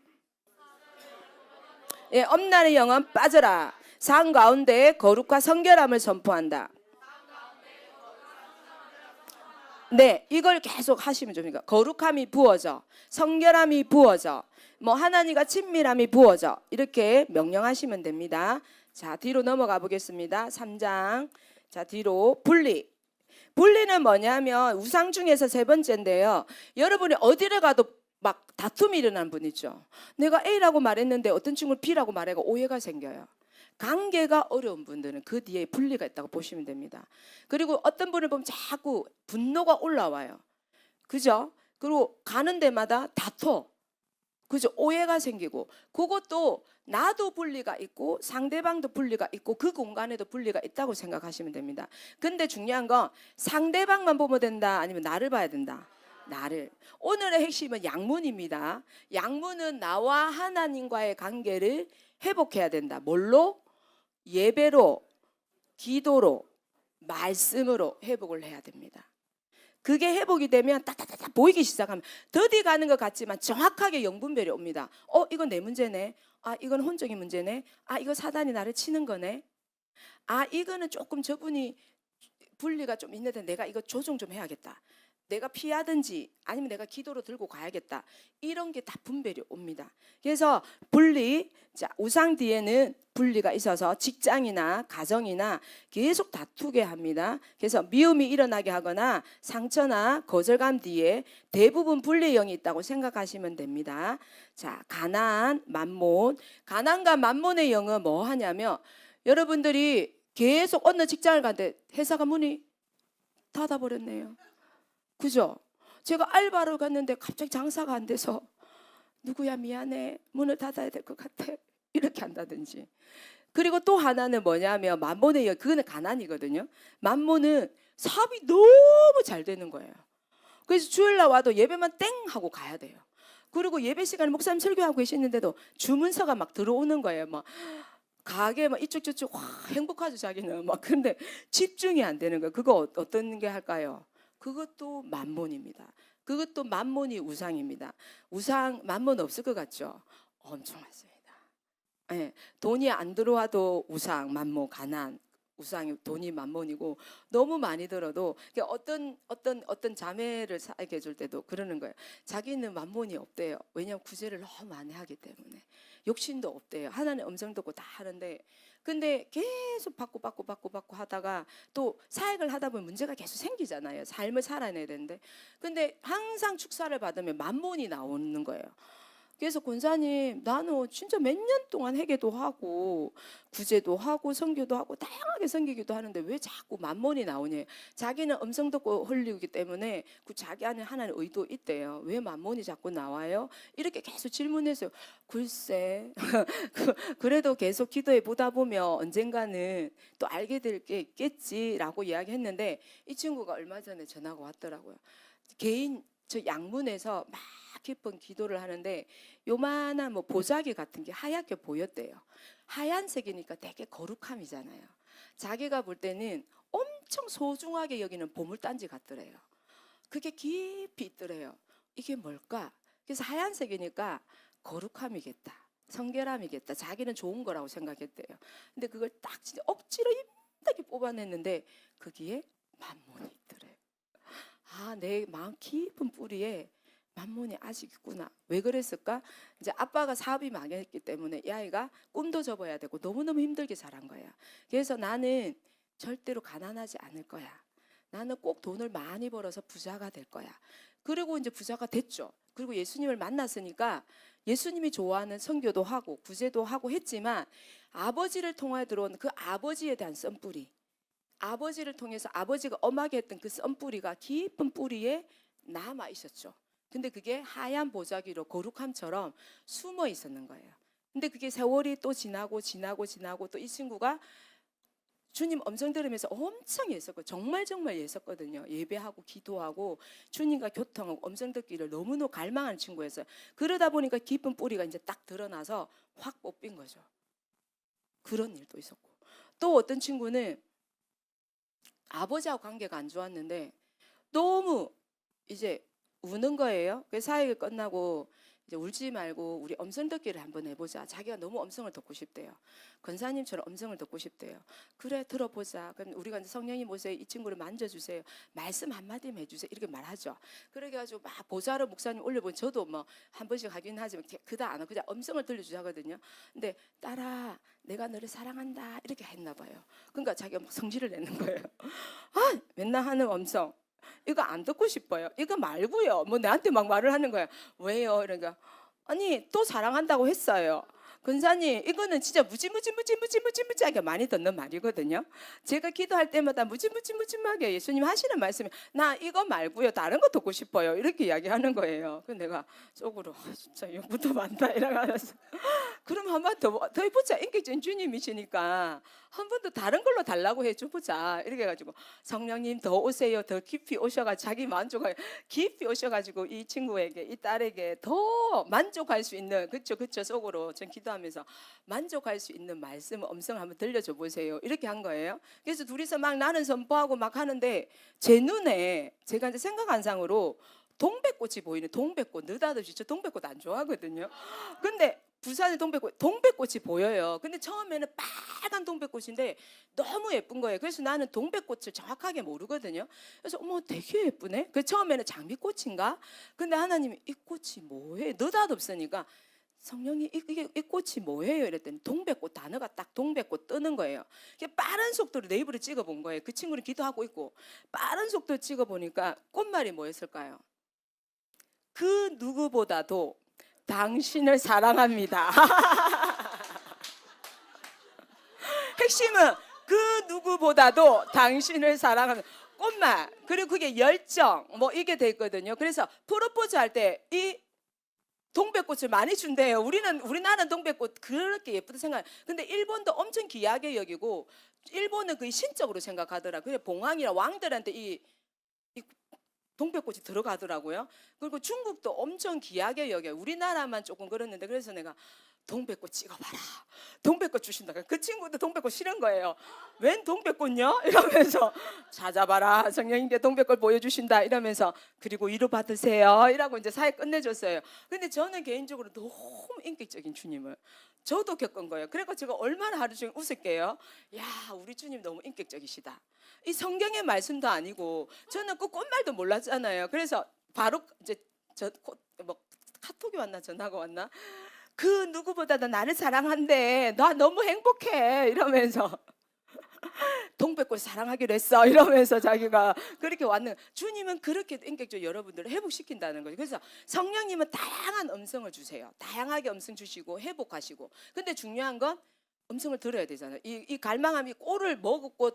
[SPEAKER 1] 엄난의 영은 빠져라. 상 가운데 거룩과 성결함을 선포한다. 네, 이걸 계속 하시면 됩니다. 거룩함이 부어져, 성결함이 부어져, 뭐 하나님과 친밀함이 부어져 이렇게 명령하시면 됩니다. 자, 뒤로 넘어가 보겠습니다. 3장. 자, 뒤로 분리. 분리는 뭐냐면 우상 중에서 세 번째인데요. 여러분이 어디를 가도 막 다툼이 일어나는 분 있죠. 내가 A라고 말했는데 어떤 친구는 B라고 말해가 오해가 생겨요. 관계가 어려운 분들은 그 뒤에 분리가 있다고 보시면 됩니다. 그리고 어떤 분을 보면 자꾸 분노가 올라와요. 그죠? 그리고 가는 데마다 다퉈. 그죠? 오해가 생기고 그것도 나도 분리가 있고 상대방도 분리가 있고 그 공간에도 분리가 있다고 생각하시면 됩니다. 근데 중요한 건 상대방만 보면 된다 아니면 나를 봐야 된다. 나를. 오늘의 핵심은 양문입니다. 양문은 나와 하나님과의 관계를 회복해야 된다. 뭘로? 예배로, 기도로, 말씀으로 회복을 해야 됩니다. 그게 회복이 되면 따따따따 보이기 시작하면 더디 가는 것 같지만 정확하게 영분별이 옵니다. 이건 내 문제네. 이건 혼적인 문제네. 이거 사단이 나를 치는 거네. 이거는 조금 저분이 분리가 좀 있는데 내가 이거 조정 좀 해야겠다. 내가 피하든지 아니면 내가 기도로 들고 가야겠다. 이런 게 다 분별이 옵니다. 그래서 분리, 자, 우상 뒤에는 분리가 있어서 직장이나 가정이나 계속 다투게 합니다. 그래서 미움이 일어나게 하거나 상처나 거절감 뒤에 대부분 분리의 영이 있다고 생각하시면 됩니다. 자, 가난, 만몬. 가난과 만몬의 영은 뭐 하냐면 여러분들이 계속 어느 직장을 가는데 회사가 문이 닫아버렸네요. 그죠? 제가 알바로 갔는데 갑자기 장사가 안 돼서 누구야 미안해 문을 닫아야 될 것 같아 이렇게 한다든지. 그리고 또 하나는 뭐냐면 만몬의 영, 그거는 가난이거든요. 만몬은 사업이 너무 잘 되는 거예요. 그래서 주일날 와도 예배만 땡 하고 가야 돼요. 그리고 예배 시간에 목사님 설교하고 계시는데도 주문서가 막 들어오는 거예요. 막 가게 막 이쪽 저쪽 와 행복하죠 자기는 막. 근데 집중이 안 되는 거예요. 그거 어떤 게 할까요? 그것도 만몬입니다. 그것도 만몬이 우상입니다. 우상 만몬 없을 것 같죠? 엄청 많습니다. 돈이 안 들어와도 우상, 만몬, 가난, 우상이 돈이 만몬이고 너무 많이 들어도 어떤 자매를 사게 해줄 때도 그러는 거예요. 자기는 만몬이 없대요. 왜냐하면 구제를 너무 많이 하기 때문에 욕심도 없대요. 하나님 음성 듣고 다 하는데 근데 계속 받고 하다가 또 사역을 하다 보면 문제가 계속 생기잖아요. 삶을 살아내야 되는데 근데 항상 축사를 받으면 만몬이 나오는 거예요. 그래서 권사님, 나는 진짜 몇 년 동안 회개도 하고 구제도 하고 선교도 하고 다양하게 섬기기도 하는데 왜 자꾸 만몬이 나오냐. 자기는 음성 듣고 흘리기 때문에 그 자기 안에 하나님 의도 있대요. 왜 만몬이 자꾸 나와요? 이렇게 계속 질문했어요. 글쎄 그래도 계속 기도해 보다 보면 언젠가는 또 알게 될 게 있겠지라고 이야기했는데, 이 친구가 얼마 전에 전화가 왔더라고요. 개인 저 양문에서 막 깊은 기도를 하는데 요만한 뭐 보자기 같은 게 하얗게 보였대요. 하얀색이니까 되게 거룩함이잖아요. 자기가 볼 때는 엄청 소중하게 여기는 보물단지 같더래요. 그게 깊이 있더래요. 이게 뭘까? 그래서 하얀색이니까 거룩함이겠다, 성결함이겠다, 자기는 좋은 거라고 생각했대요. 근데 그걸 딱 진짜 억지로 힘들게 뽑아냈는데 거기에 만몬이 있더래요. 아, 내 마음 깊은 뿌리에 만몬이 아직 있구나. 왜 그랬을까? 이제 아빠가 사업이 망했기 때문에 이 아이가 꿈도 접어야 되고 너무너무 힘들게 자란 거야. 그래서 나는 절대로 가난하지 않을 거야. 나는 꼭 돈을 많이 벌어서 부자가 될 거야. 그리고 이제 부자가 됐죠. 그리고 예수님을 만났으니까 예수님이 좋아하는 선교도 하고 구제도 하고 했지만 아버지를 통해 들어온 그 아버지에 대한 썬뿌리, 아버지를 통해서 아버지가 엄하게 했던 그 썬뿌리가 깊은 뿌리에 남아 있었죠. 근데 그게 하얀 보자기로 거룩함처럼 숨어 있었는 거예요. 근데 그게 세월이 또 지나고 또 이 친구가 주님 음성 들으면서 엄청 예뻤고 정말 예뻤거든요. 예배하고 기도하고 주님과 교통하고 음성 듣기를 너무너무 갈망하는 친구였어요. 그러다 보니까 깊은 뿌리가 이제 딱 드러나서 확 뽑힌 거죠. 그런 일도 있었고, 또 어떤 친구는 아버지하고 관계가 안 좋았는데 너무 이제 우는 거예요. 그 사역이 끝나고 이제 울지 말고 우리 음성 듣기를 한번 해보자. 자기가 너무 음성을 듣고 싶대요. 권사님처럼 음성을 듣고 싶대요. 그래, 들어보자. 그럼 우리가 이제 성령님 오세요, 이 친구를 만져주세요, 말씀 한마디만 해주세요, 이렇게 말하죠. 그래가지고 막 보좌로 목사님 올려보니 저도 뭐 한 번씩 하긴 하지만 그다 안 하고 그냥 음성을 들려주자거든요. 근데 딸아, 내가 너를 사랑한다 이렇게 했나 봐요. 그러니까 자기가 막 성질을 내는 거예요. 아, 맨날 하는 음성 이거 안 듣고 싶어요. 이거 말고요. 뭐 나한테 막 말을 하는 거야. 왜요? 그러니까 아니 또 사랑한다고 했어요. 근사님, 이거는 진짜 무지하게 많이 듣는 말이거든요. 제가 기도할 때마다 무지하게 예수님 하시는 말씀이 나 이거 말고요, 다른 거 듣고 싶어요, 이렇게 이야기하는 거예요. 그래서 내가 속으로 진짜 욕부터 많다 이러면서 그럼 한 번 더 해보자. 인격적인 주님이시니까 한 번 더 다른 걸로 달라고 해줘보자. 이렇게 해가지고 성령님 더 오세요. 더 깊이 오셔가지고 자기 만족하게 깊이 오셔가지고 이 친구에게, 이 딸에게 더 만족할 수 있는, 그쵸 속으로 전 기도하면서 만족할 수 있는 말씀 음성 한번 들려줘 보세요. 이렇게 한 거예요. 그래서 둘이서 막 나는 선포하고 막 하는데 제 눈에 제가 이제 생각한 상으로 동백꽃이 보이는, 동백꽃, 느닷없이 저 동백꽃 안 좋아하거든요. 근데 부산의 동백꽃이 보여요. 근데 처음에는 빨간 동백꽃인데 너무 예쁜 거예요. 그래서 나는 동백꽃을 정확하게 모르거든요. 그래서 어머 되게 예쁘네. 그 처음에는 장미꽃인가? 근데 하나님이 이 꽃이 뭐예요? 느닷없으니까 성령이 이 꽃이 뭐예요? 이랬더니 동백꽃, 단어가 딱 동백꽃 뜨는 거예요. 빠른 속도로 네이버를 찍어본 거예요. 그 친구는 기도하고 있고 빠른 속도로 찍어보니까 꽃말이 뭐였을까요? 그 누구보다도 당신을 사랑합니다. 핵심은 그 누구보다도 당신을 사랑합니다. 꽃말, 그리고 그게 열정, 뭐 이게 돼 있거든요. 그래서 프로포즈 할 때 이 동백꽃을 많이 준대요. 우리나라는 동백꽃 그렇게 예쁘다 생각. 근데 일본도 엄청 귀하게 여기고 일본은 거의 신적으로 생각하더라. 그래 봉황이나 왕들한테 이 동백꽃이 들어가더라고요. 그리고 중국도 엄청 귀하게 여겨요. 우리나라만 조금 그랬는데, 그래서 내가 동백꽃 찍어봐라, 동백꽃 주신다. 그 친구도 동백꽃 싫은 거예요. 웬 동백꽃요? 이러면서 찾아봐라, 성령님께 동백꽃 보여주신다 이러면서, 그리고 위로 받으세요 이라고 이제 사회 끝내줬어요. 근데 저는 개인적으로 너무 인격적인 주님을 저도 겪은 거예요. 그래서 제가 얼마나 하루 종일 웃을게요. 야, 우리 주님 너무 인격적이시다. 이 성경의 말씀도 아니고 저는 그 꽃말도 몰랐잖아요. 그래서 바로 이제 뭐 카톡이 왔나 전화가 왔나, 그 누구보다도 나를 사랑한대, 나 너무 행복해 이러면서 동백꽃 사랑하기로 했어 이러면서 자기가 그렇게 왔는, 주님은 그렇게 인격적으로 여러분들을 회복시킨다는 거죠. 그래서 성령님은 다양한 음성을 주세요. 다양하게 음성 주시고 회복하시고. 근데 중요한 건 음성을 들어야 되잖아요. 이 갈망함이 꼴을 먹고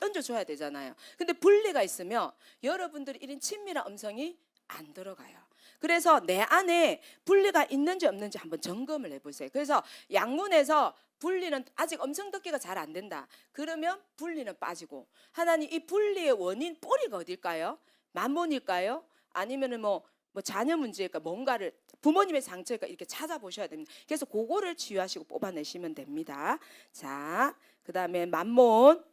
[SPEAKER 1] 던져줘야 되잖아요. 근데 분리가 있으면 여러분들이 이런 친밀한 음성이 안 들어가요. 그래서 내 안에 분리가 있는지 없는지 한번 점검을 해보세요. 그래서 양문에서 분리는 아직 음성 듣기가 잘 안 된다. 그러면 분리는 빠지고, 하나님 이 분리의 원인 뿌리가 어딜까요? 만몬일까요? 아니면은 뭐 자녀 문제일까? 뭔가를 부모님의 상처일까? 이렇게 찾아보셔야 됩니다. 그래서 그거를 치유하시고 뽑아내시면 됩니다. 자, 그 다음에 만몬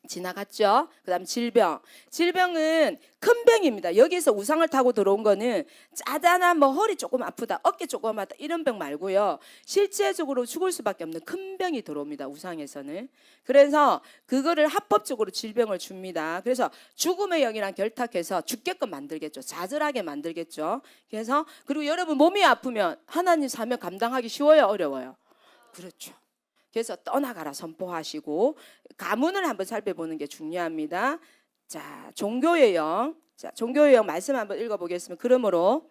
[SPEAKER 1] 지나갔죠. 그 다음 질병. 질병은 큰 병입니다. 여기서 우상을 타고 들어온 거는 짜잔한 뭐 허리 조금 아프다, 어깨 조금 아프다 이런 병 말고요. 실제적으로 죽을 수밖에 없는 큰 병이 들어옵니다. 우상에서는. 그래서 그거를 합법적으로 질병을 줍니다. 그래서 죽음의 영이랑 결탁해서 죽게끔 만들겠죠. 좌절하게 만들겠죠. 그래서 그리고 여러분 몸이 아프면 하나님 사명 감당하기 쉬워요, 어려워요? 그렇죠. 그래서 떠나가라 선포하시고, 가문을 한번 살펴보는 게 중요합니다. 자, 종교의 영. 자, 종교의 영 말씀 한번 읽어보겠습니다. 그러므로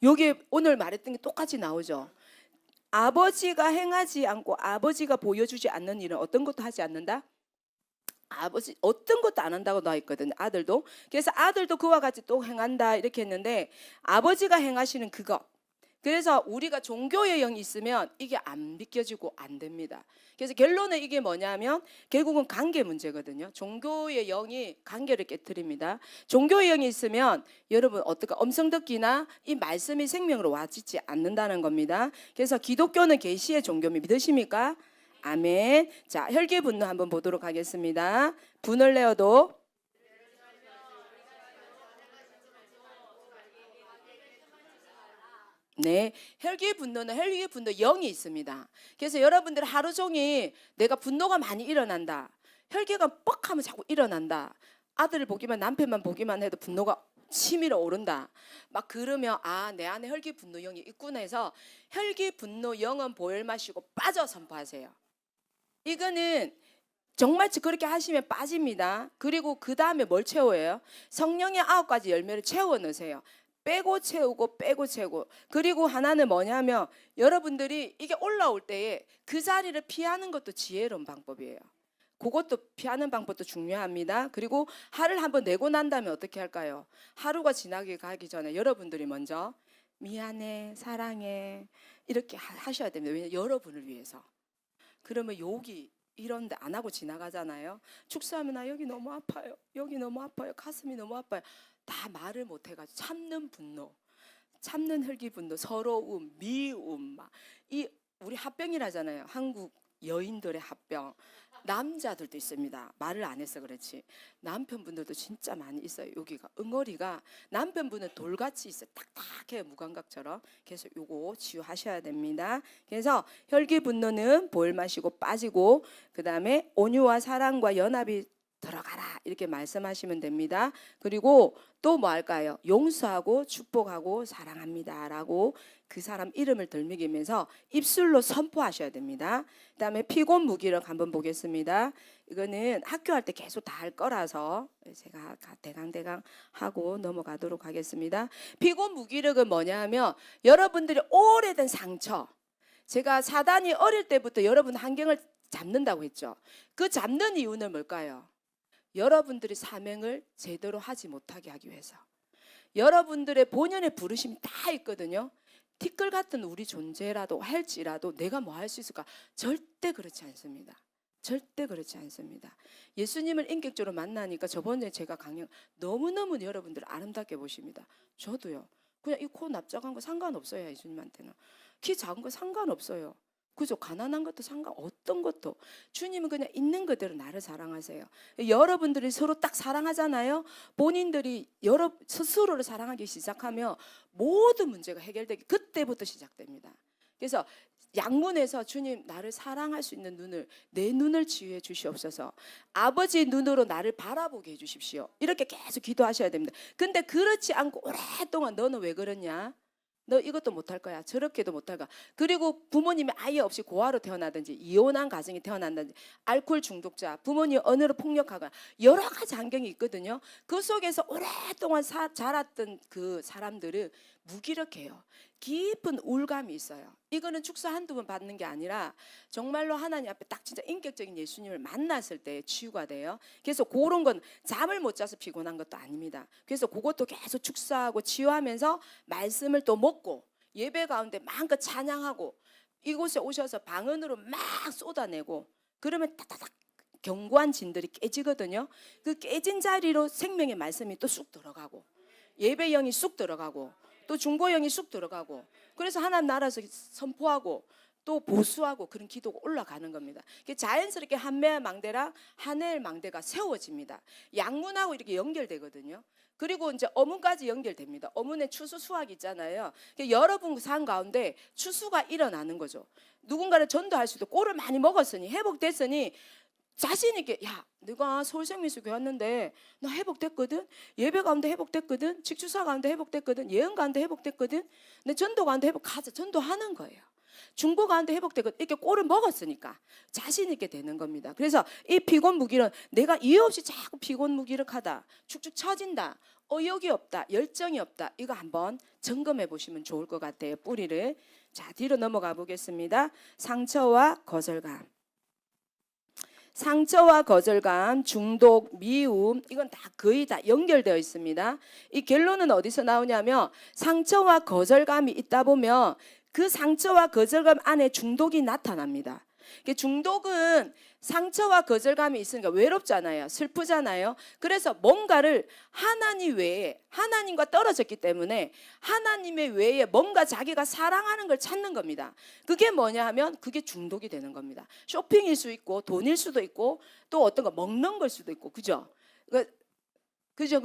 [SPEAKER 1] 여기 오늘 말했던 게 똑같이 나오죠. 아버지가 행하지 않고 아버지가 보여주지 않는 일은 어떤 것도 하지 않는다? 아버지 어떤 것도 안 한다고 나와 있거든요. 아들도. 그래서 아들도 그와 같이 또 행한다 이렇게 했는데, 아버지가 행하시는 그것. 그래서 우리가 종교의 영이 있으면 이게 안 믿겨지고 안 됩니다. 그래서 결론은 이게 뭐냐면 결국은 관계 문제거든요. 종교의 영이 관계를 깨트립니다. 종교의 영이 있으면 여러분 어떨까? 음성 듣기나 이 말씀이 생명으로 와지지 않는다는 겁니다. 그래서 기독교는 계시의 종교입니다. 믿으십니까? 아멘. 자, 혈기 분노 한번 보도록 하겠습니다. 분을 내어도 네, 혈기 분노는 혈기 분노 영이 있습니다. 그래서 여러분들 하루 종일 내가 분노가 많이 일어난다, 혈기가 뻑하면 자꾸 일어난다, 아들을 보기만 남편만 보기만 해도 분노가 치밀어 오른다, 막 그러면 아, 내 안에 혈기 분노 영이 있구나 해서 혈기 분노 영은 보혈 마시고 빠져 선포하세요. 이거는 정말 그렇게 하시면 빠집니다. 그리고 그 다음에 뭘 채워요? 성령의 9가지 열매를 채워 넣으세요. 빼고 채우고 빼고 채우고. 그리고 하나는 뭐냐면 여러분들이 이게 올라올 때에 그 자리를 피하는 것도 지혜로운 방법이에요. 그것도 피하는 방법도 중요합니다. 그리고 화를 한번 내고 난 다음에 어떻게 할까요? 하루가 지나기 가기 전에 여러분들이 먼저 미안해, 사랑해 이렇게 하셔야 됩니다. 왜냐하면 여러분을 위해서. 그러면 욕이 이런데 안 하고 지나가잖아요. 축사하면 나 여기 너무 아파요, 여기 너무 아파요, 가슴이 너무 아파요. 다 말을 못 해가지고 참는 분노, 참는 혈기 분노, 서러움, 미움, 막 이 우리 합병이라잖아요. 한국 여인들의 합병. 남자들도 있습니다. 말을 안 해서 그렇지. 남편분들도 진짜 많이 있어요. 여기가 응어리가 남편분은 돌같이 있어요. 딱딱해 무감각처럼. 그래서 요거 치유하셔야 됩니다. 그래서 혈기 분노는 보혈 마시고 빠지고, 그 다음에 온유와 사랑과 연합이 들어가라 이렇게 말씀하시면 됩니다. 그리고 또 뭐 할까요? 용서하고 축복하고 사랑합니다 라고 그 사람 이름을 들먹이면서 입술로 선포하셔야 됩니다. 그 다음에 피곤 무기력 한번 보겠습니다. 이거는 학교할 때 계속 다 할 거라서 제가 대강 하고 넘어가도록 하겠습니다. 피곤 무기력은 뭐냐 하면 여러분들이 오래된 상처, 제가 사단이 어릴 때부터 여러분 환경을 잡는다고 했죠. 그 잡는 이유는 뭘까요? 여러분들이 사명을 제대로 하지 못하게 하기 위해서. 여러분들의 본연의 부르심이 다 있거든요. 티끌 같은 우리 존재라도 할지라도 내가 뭐 할 수 있을까? 절대 그렇지 않습니다. 절대 그렇지 않습니다. 예수님을 인격적으로 만나니까 저번에 제가 강연 너무너무 여러분들 아름답게 보십니다. 저도요. 그냥 이 코 납작한 거 상관없어요. 예수님한테는. 키 작은 거 상관없어요. 그죠? 가난한 것도 어떤 것도 주님은 그냥 있는 그대로 나를 사랑하세요. 여러분들이 서로 딱 사랑하잖아요. 본인들이 스스로를 사랑하기 시작하면 모든 문제가 해결되기 그때부터 시작됩니다. 그래서 양문에서 주님 나를 사랑할 수 있는 눈을, 내 눈을 치유해 주시옵소서. 아버지 눈으로 나를 바라보게 해 주십시오. 이렇게 계속 기도하셔야 됩니다. 근데 그렇지 않고 오랫동안 너는 왜 그러냐? 너 이것도 못할 거야. 저렇게도 못할 거야. 그리고 부모님이 아예 없이 고아로 태어나든지 이혼한 가정이 태어난다든지 알코올 중독자, 부모님 언어로 폭력하거나 여러 가지 환경이 있거든요. 그 속에서 오랫동안 자랐던 그 사람들은 무기력해요. 깊은 우울감이 있어요. 이거는 축사 한두 번 받는 게 아니라 정말로 하나님 앞에 딱 진짜 인격적인 예수님을 만났을 때 치유가 돼요. 그래서 그런 건 잠을 못 자서 피곤한 것도 아닙니다. 그래서 그것도 계속 축사하고 치유하면서 말씀을 또 먹고 예배 가운데 마음껏 찬양하고 이곳에 오셔서 방언으로 막 쏟아내고 그러면 따다닥 견고한 진들이 깨지거든요. 그 깨진 자리로 생명의 말씀이 또 쑥 들어가고 예배 영이 쑥 들어가고 또 중보 영이 쑥 들어가고 그래서 하나님 나라에서 선포하고 또 보수하고 그런 기도가 올라가는 겁니다. 자연스럽게 한매의 망대랑 한해의 망대가 세워집니다. 양문하고 이렇게 연결되거든요. 그리고 이제 어문까지 연결됩니다. 어문에 추수 수확이 있잖아요. 여러분 삶 가운데 추수가 일어나는 거죠. 누군가를 전도할 수도 꼴을 많이 먹었으니 회복됐으니 자신 있게 야 내가 서울생명수교회 왔는데 나 회복됐거든. 예배 가운데 회복됐거든. 직주사 가운데 회복됐거든. 예언 가운데 회복됐거든. 내 전도 가운데 회복하자. 전도하는 거예요. 중보 가운데 회복되거든. 이렇게 꼴을 먹었으니까 자신 있게 되는 겁니다. 그래서 이 피곤 무기력 내가 이유 없이 자꾸 피곤 무기력하다. 축축 처진다. 의욕이 없다. 열정이 없다. 이거 한번 점검해 보시면 좋을 것 같아요. 뿌리를. 자 뒤로 넘어가 보겠습니다. 상처와 거절감. 상처와 거절감, 중독, 미움 이건 다 거의 다 연결되어 있습니다. 이 결론은 어디서 나오냐면 상처와 거절감이 있다 보면 그 상처와 거절감 안에 중독이 나타납니다. 중독은 상처와 거절감이 있으니까 외롭잖아요. 슬프잖아요. 그래서 뭔가를 하나님 외에 하나님과 떨어졌기 때문에 하나님의 외에 뭔가 자기가 사랑하는 걸 찾는 겁니다. 그게 뭐냐 하면 그게 중독이 되는 겁니다. 쇼핑일 수 있고 돈일 수도 있고 또 어떤 거 먹는 걸 수도 있고 그죠? 그죠.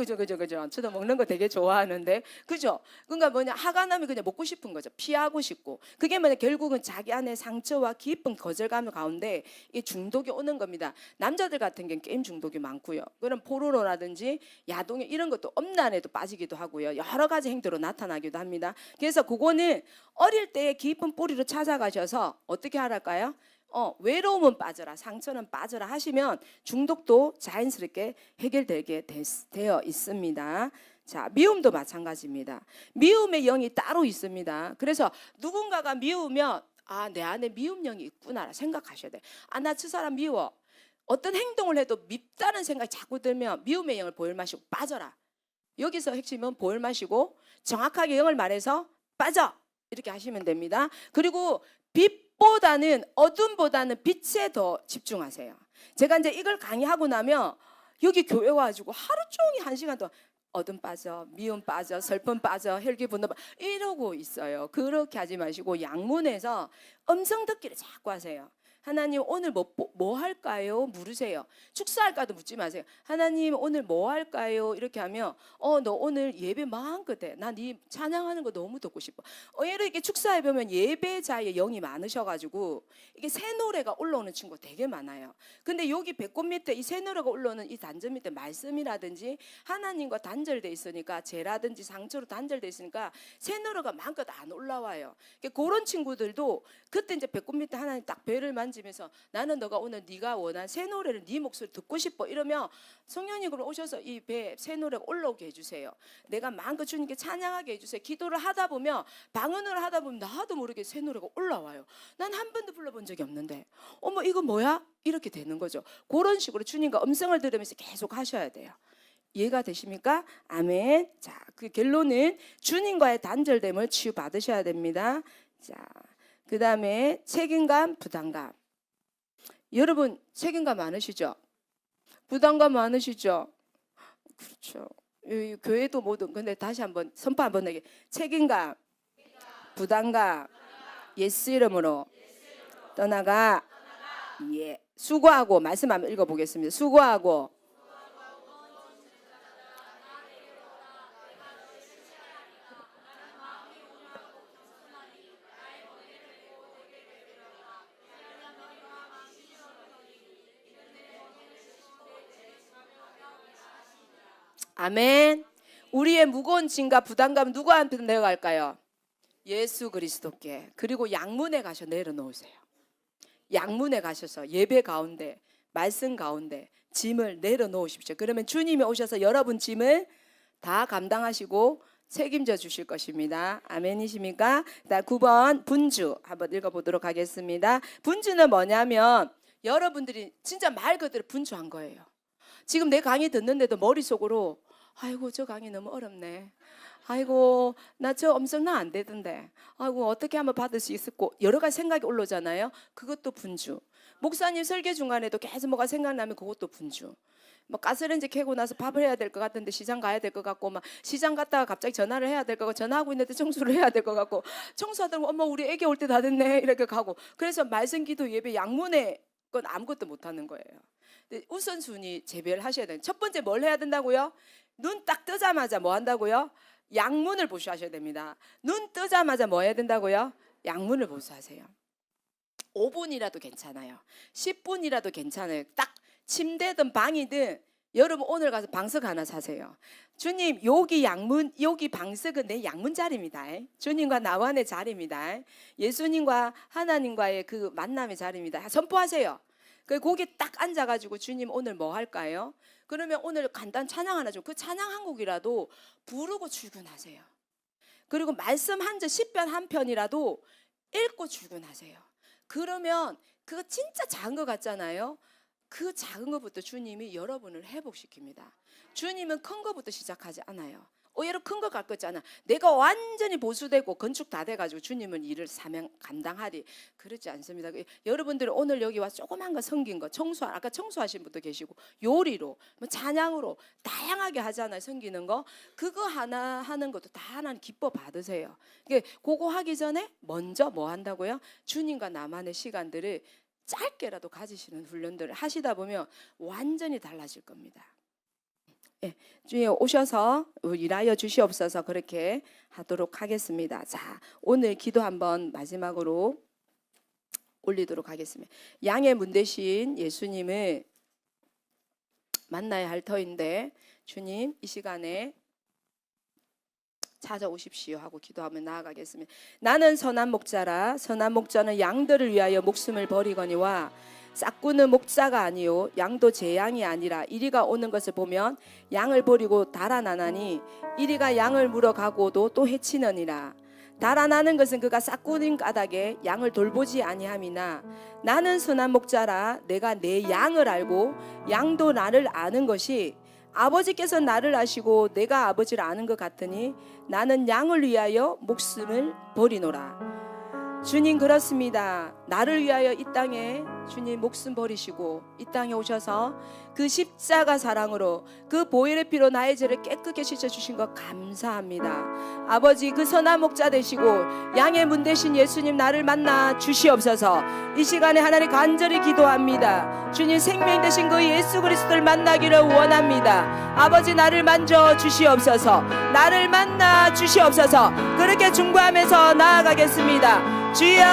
[SPEAKER 1] 저도 먹는 거 되게 좋아하는데, 그죠? 그러니까 뭐냐, 화가 나면 그냥 먹고 싶은 거죠. 피하고 싶고. 그게 뭐냐, 결국은 자기 안에 상처와 깊은 거절감 가운데 이 중독이 오는 겁니다. 남자들 같은 경우는 게임 중독이 많고요. 그런 포르노라든지 야동 이런 것도 엄란에도 빠지기도 하고요. 여러 가지 행태로 나타나기도 합니다. 그래서 그거는 어릴 때의 깊은 뿌리로 찾아가셔서 어떻게 하랄까요? 외로움은 빠져라, 상처는 빠져라 하시면 중독도 자연스럽게 해결되게 되어 있습니다. 자, 미움도 마찬가지입니다. 미움의 영이 따로 있습니다. 그래서 누군가가 미우면 내 안에 미움 영이 있구나 생각하셔야 돼요. 나 저 사람 미워. 어떤 행동을 해도 밉다는 생각이 자꾸 들면 미움의 영을 보혈 마시고 빠져라. 여기서 핵심은 보혈 마시고 정확하게 영을 말해서 빠져 이렇게 하시면 됩니다. 그리고 빛보다는 어둠보다는 빛에 더 집중하세요. 제가 이제 이걸 강의하고 나면 여기 교회 와가지고 하루 종일 1시간 동안 어둠 빠져, 미움 빠져, 슬픔 빠져, 혈기 분노 빠져 이러고 있어요. 그렇게 하지 마시고 양문에서 음성 듣기를 자꾸 하세요. 하나님 오늘 뭐 할까요? 물으세요. 축사할까도 묻지 마세요. 하나님 오늘 뭐 할까요? 이렇게 하면 너 오늘 예배 마음껏 해. 나 네 찬양하는 거 너무 듣고 싶어. 이렇게 축사해 보면 예배자의 영이 많으셔가지고 이게 새 노래가 올라오는 친구가 되게 많아요. 근데 여기 배꼽 밑에 이 새 노래가 올라오는 이 단전 밑에 말씀이라든지 하나님과 단절돼 있으니까 죄라든지 상처로 단절돼 있으니까 새 노래가 마음껏 안 올라와요. 그런 친구들도 그때 이제 배꼽 밑에 하나님 딱 배를 만지면서 나는 너가 오늘 네가 원한 새 노래를 네 목소리 듣고 싶어 이러면 성령님으로 오셔서 이 배 새 노래가 올라오게 해주세요. 내가 마음껏 주님께 찬양하게 해주세요. 기도를 하다 보면 방언을 하다 보면 나도 모르게 새 노래가 올라와요. 난 한 번도 불러본 적이 없는데 어머 이거 뭐야? 이렇게 되는 거죠. 그런 식으로 주님과 음성을 들으면서 계속 하셔야 돼요. 이해가 되십니까? 아멘. 자, 그 결론은 주님과의 단절됨을 치유받으셔야 됩니다. 자, 그 다음에 책임감, 부담감. 여러분 책임감 많으시죠? 부담감 많으시죠? 그렇죠. 교회도 모든 근데 다시 한번 선포 한번 내게 책임감, 부담감, 예수 이름으로 떠나가. 예. 수고하고 말씀 한번 읽어보겠습니다. 수고하고 아멘. 우리의 무거운 짐과 부담감 누구한테 내려갈까요? 예수 그리스도께. 그리고 양문에 가셔 내려놓으세요. 양문에 가셔서 예배 가운데, 말씀 가운데 짐을 내려놓으십시오. 그러면 주님이 오셔서 여러분 짐을 다 감당하시고 책임져 주실 것입니다. 아멘이십니까? 9번 분주 한번 읽어보도록 하겠습니다. 분주는 뭐냐면 여러분들이 진짜 말 그대로 분주한 거예요. 지금 내 강의 듣는데도 머릿속으로 아이고 저 강의 너무 어렵네. 아이고 나 저 엄청나 안 되던데. 아이고 어떻게 하면 받을 수 있을까. 여러 가지 생각이 올라오잖아요. 그것도 분주. 목사님 설교 중간에도 계속 뭐가 생각나면 그것도 분주. 뭐 가스레인지 켜고 나서 밥을 해야 될 것 같은데 시장 가야 될 것 같고 막 시장 갔다가 갑자기 전화를 해야 될 것 같고 전화하고 있는데 청소를 해야 될 것 같고 청소하다가 엄마 우리 애기 올 때 다 됐네 이렇게 가고 그래서 말씀 기도 예배 양문에 건 아무것도 못하는 거예요. 우선순위 재배하셔야 돼요. 첫 번째 뭘 해야 된다고요? 눈 딱 뜨자마자 뭐 한다고요? 양문을 보셔야 됩니다. 눈 뜨자마자 뭐 해야 된다고요? 양문을 보셔하세요. 5분이라도 괜찮아요. 10분이라도 괜찮아요. 딱 침대든 방이든 여러분 오늘 가서 방석 하나 사세요. 주님 여기 양문 여기 방석은 내 양문 자리입니다. 주님과 나와의 자리입니다. 예수님과 하나님과의 그 만남의 자리입니다. 선포하세요. 거기 딱 앉아가지고 주님 오늘 뭐 할까요? 그러면 오늘 간단 찬양 하나 좀 그 찬양 한 곡이라도 부르고 출근하세요. 그리고 말씀 한 절 10편 한 편이라도 읽고 출근하세요. 그러면 그거 진짜 작은 거 같잖아요. 그 작은 것부터 주님이 여러분을 회복시킵니다. 주님은 큰 것부터 시작하지 않아요. 여러분 큰 거 갖고 있잖아. 내가 완전히 보수되고 건축 다 돼가지고 주님은 일을 사명 감당하리. 그렇지 않습니다. 여러분들은 오늘 여기 와서 조그만 거 섬긴 거 아까 청소하신 분도 계시고 요리로 뭐 찬양으로 다양하게 하잖아요. 섬기는 거 그거 하나 하는 것도 다 하나님 기뻐 받으세요. 그거 하기 전에 먼저 뭐 한다고요? 주님과 나만의 시간들을 짧게라도 가지시는 훈련들을 하시다 보면 완전히 달라질 겁니다. 예, 주님 오셔서 일하여 주시옵소서. 그렇게 하도록 하겠습니다. 자, 오늘 기도 한번 마지막으로 올리도록 하겠습니다. 양의 문 대신 예수님을 만나야 할 터인데 주님 이 시간에 찾아오십시오 하고 기도하며 나아가겠습니다. 나는 선한 목자라. 선한 목자는 양들을 위하여 목숨을 버리거니와 싹구는 목자가 아니요 양도 제 양이 아니라 이리가 오는 것을 보면 양을 버리고 달아나나니 이리가 양을 물어가고도 또 해치느니라. 달아나는 것은 그가 싹구는 까닭에 양을 돌보지 아니함이나 나는 선한 목자라. 내가 내 양을 알고 양도 나를 아는 것이 아버지께서 나를 아시고 내가 아버지를 아는 것 같으니 나는 양을 위하여 목숨을 버리노라. 주님 그렇습니다. 나를 위하여 이 땅에 주님 목숨 버리시고 이 땅에 오셔서 그 십자가 사랑으로 그 보혈의 피로 나의 죄를 깨끗게 씻어주신 것 감사합니다. 아버지 그 선한 목자 되시고 양의 문 되신 예수님 나를 만나 주시옵소서. 이 시간에 하나님 간절히 기도합니다. 주님 생명 되신 그 예수 그리스도를 만나기를 원합니다. 아버지 나를 만져 주시옵소서. 나를 만나 주시옵소서. 그렇게 중보하면서 나아가겠습니다. 주여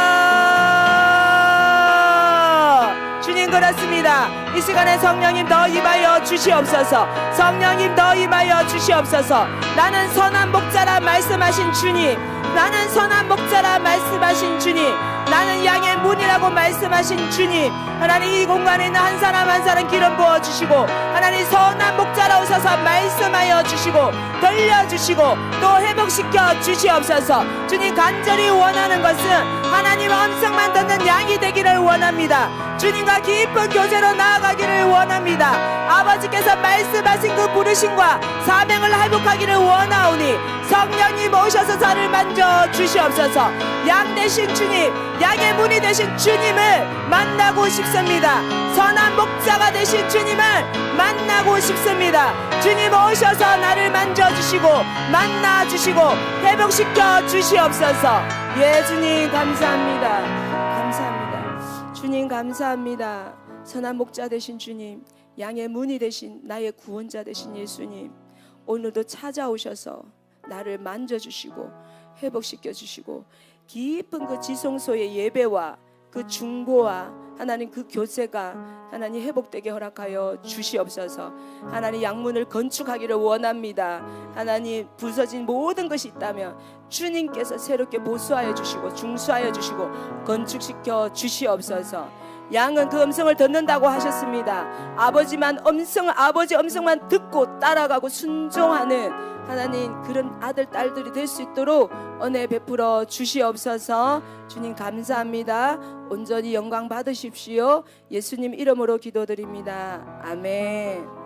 [SPEAKER 1] 주님 그렇습니다. 이 시간에 성령님 더 임하여 주시옵소서. 성령님 더 임하여 주시옵소서. 나는 선한 목자라 말씀하신 주님, 나는 선한 목자라 말씀하신 주님, 나는 양의 문이라고 말씀하신 주님, 하나님 이 공간에 있는 한 사람 한 사람 기름 부어주시고 하나님 선한 목자라 오셔서 말씀하여 주시고 들려주시고 또 회복시켜 주시옵소서. 주님 간절히 원하는 것은 하나님 음성만 듣는 양이 되기를 원합니다. 주님과 깊은 교제로 나아가기를 원합니다. 아버지께서 말씀하신 그 부르심과 사명을 회복하기를 원하오니 성령님 오셔서 저를 만져 주시옵소서. 양 되신 주님, 양의 문이 되신 주님을 만나고 싶습니다. 선한 목자가 되신 주님을 만나고 싶습니다. 주님 오셔서 나를 만져주시고 만나주시고 회복시켜 주시옵소서. 예 주님 감사합니다. 감사합니다. 주님 감사합니다. 선한 목자 되신 주님, 양의 문이 되신 나의 구원자 되신 예수님, 오늘도 찾아오셔서 나를 만져주시고 회복시켜 주시고 깊은 그 지성소의 예배와 그 중보와 하나님 그 교세가 하나님 회복되게 허락하여 주시옵소서. 하나님 양문을 건축하기를 원합니다. 하나님 부서진 모든 것이 있다면 주님께서 새롭게 보수하여 주시고 중수하여 주시고 건축시켜 주시옵소서. 양은 그 음성을 듣는다고 하셨습니다. 아버지 음성만 듣고 따라가고 순종하는 하나님 그런 아들 딸들이 될 수 있도록 은혜 베풀어 주시옵소서. 주님 감사합니다. 온전히 영광 받으십시오. 예수님 이름으로 기도드립니다. 아멘.